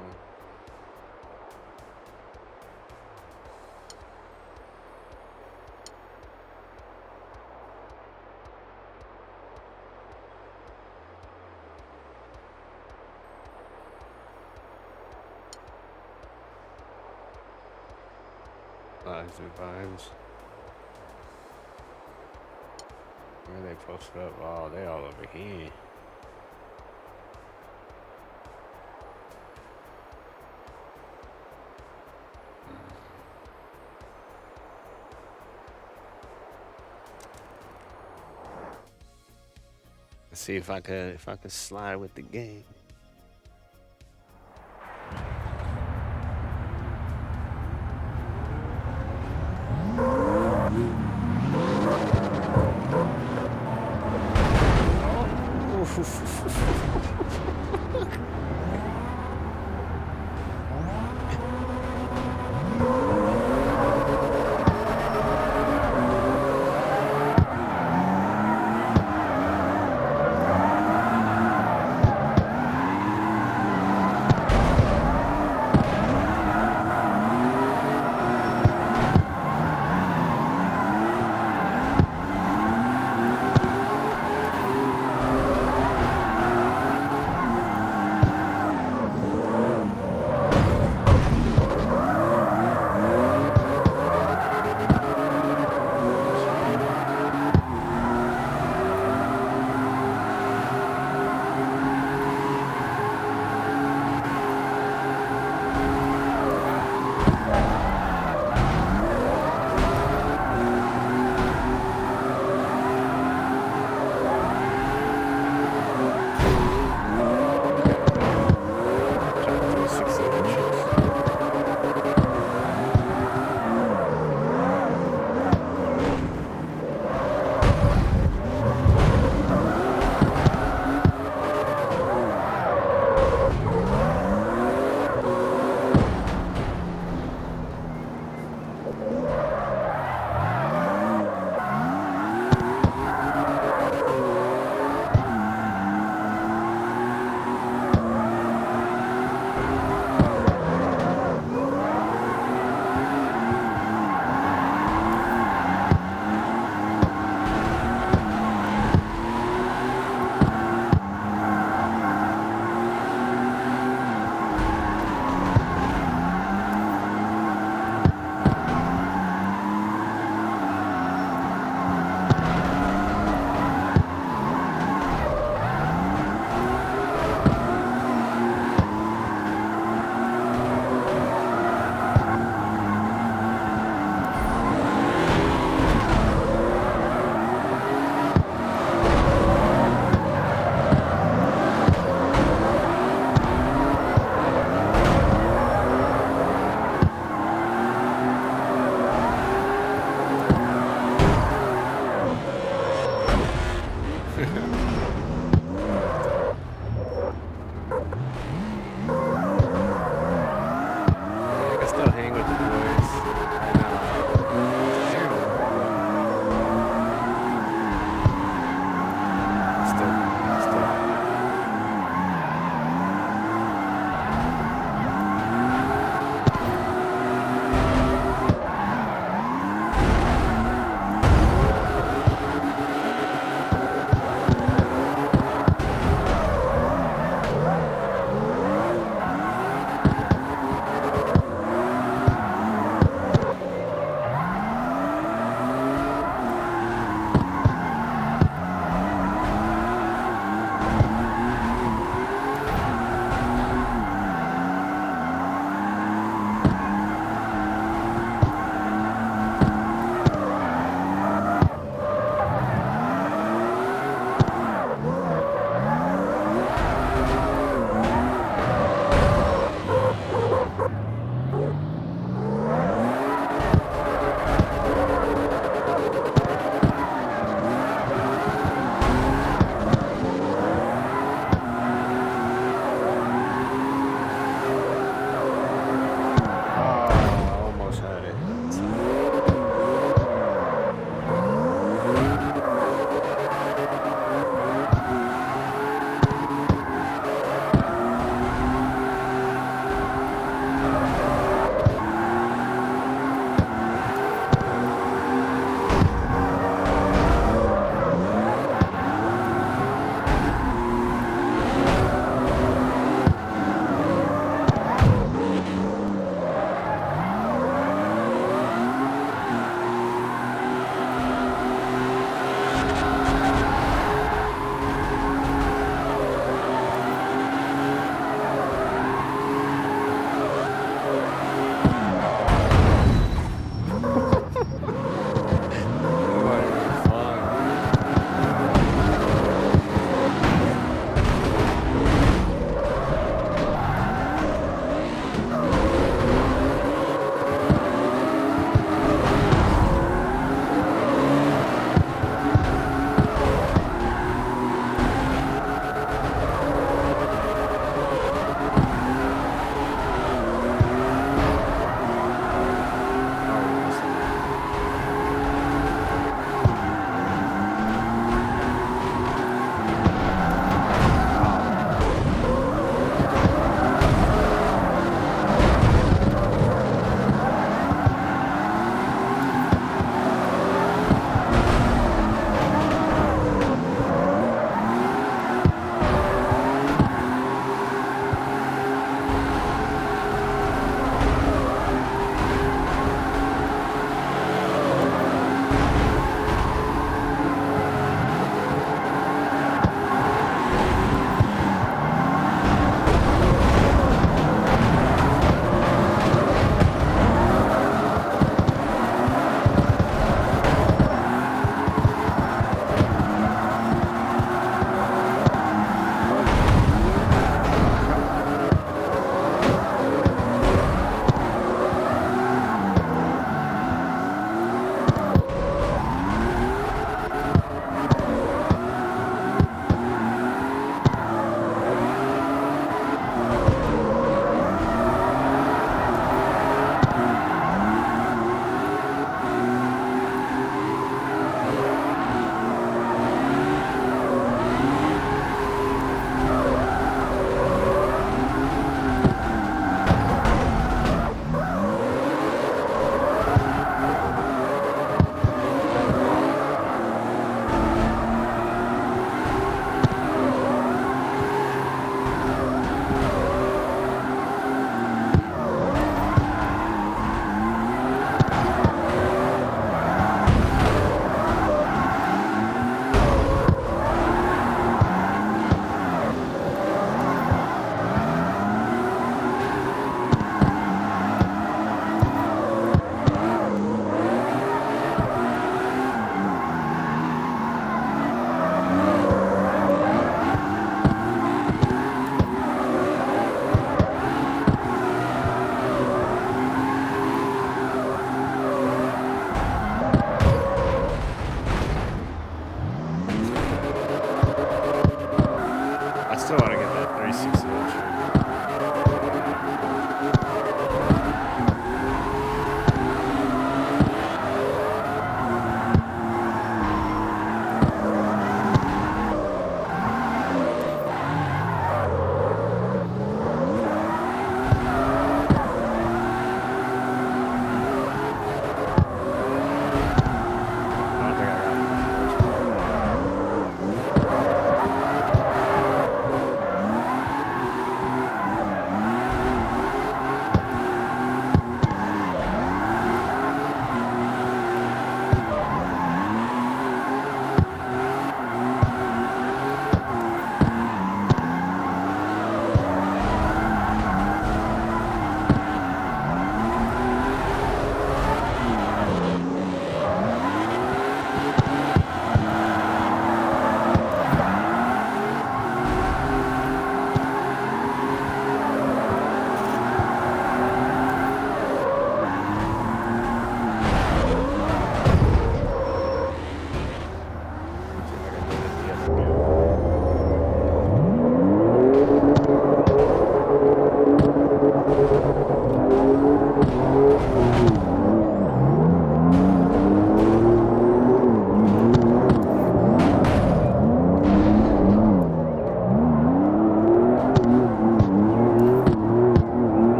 Vibes and vibes. Where are they posted up? Oh, they all over here. Let's see if I could slide with the game.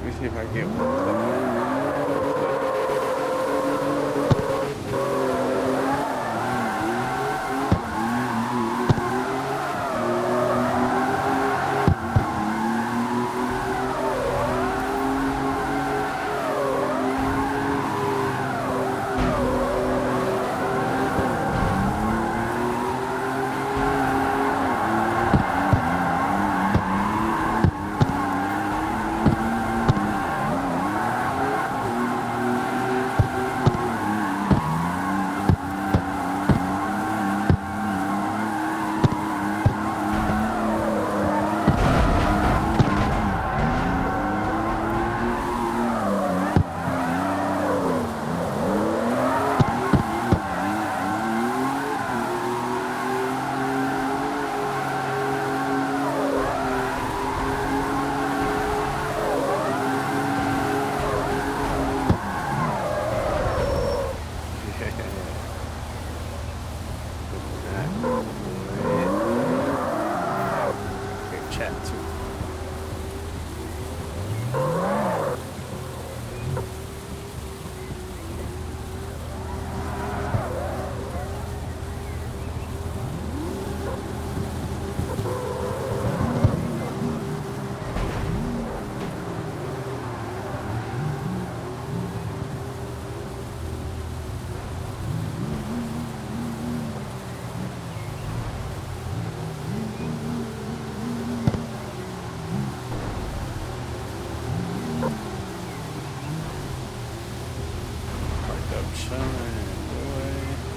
Let me see if I can get one. Chat too. Parked up, chilling, boy.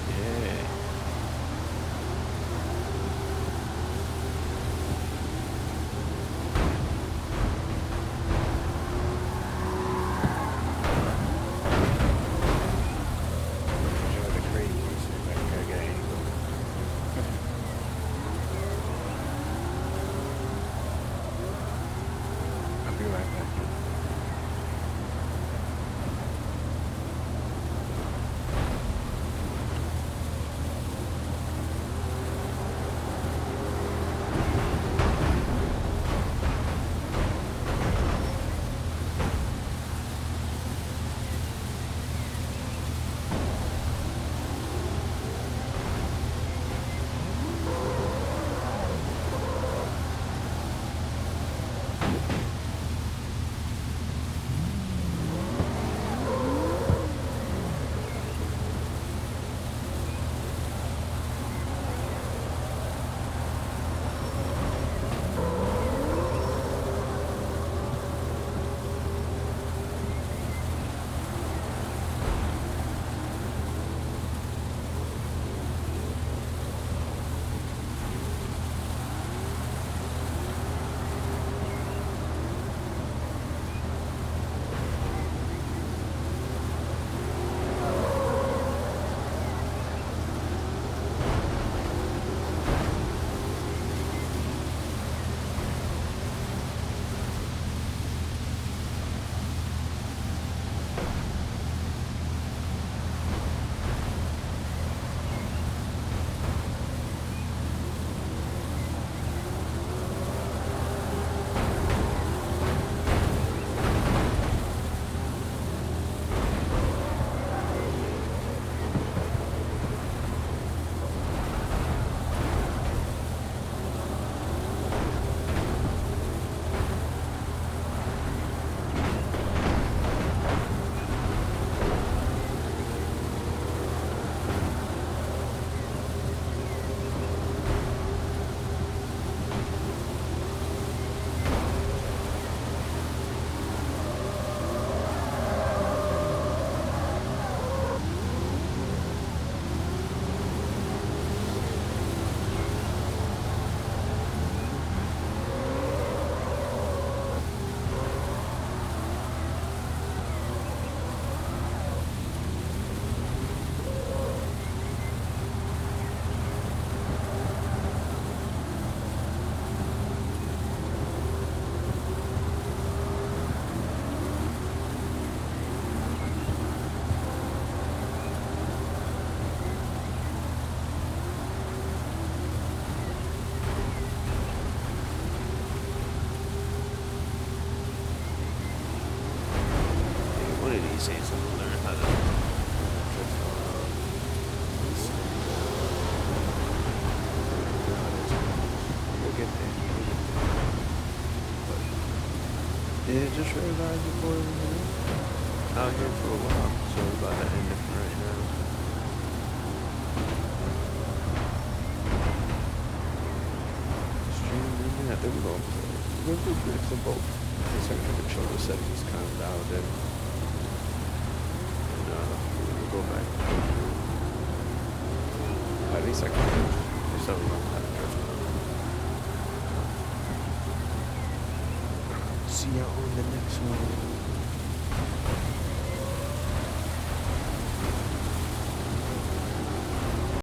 Yeah. Enjoy the crazy music. I gotta get angle. I'll be right back. of these days I'm gonna learn how to drift on this. We'll get there. But yeah, just realized before out here for a while, so we're about to end it for right now. Stream, I think we're going to do mix of both. It's like the controller settings kind of dialed in. And we'll go back. At least I can do something like that. See you on the next one.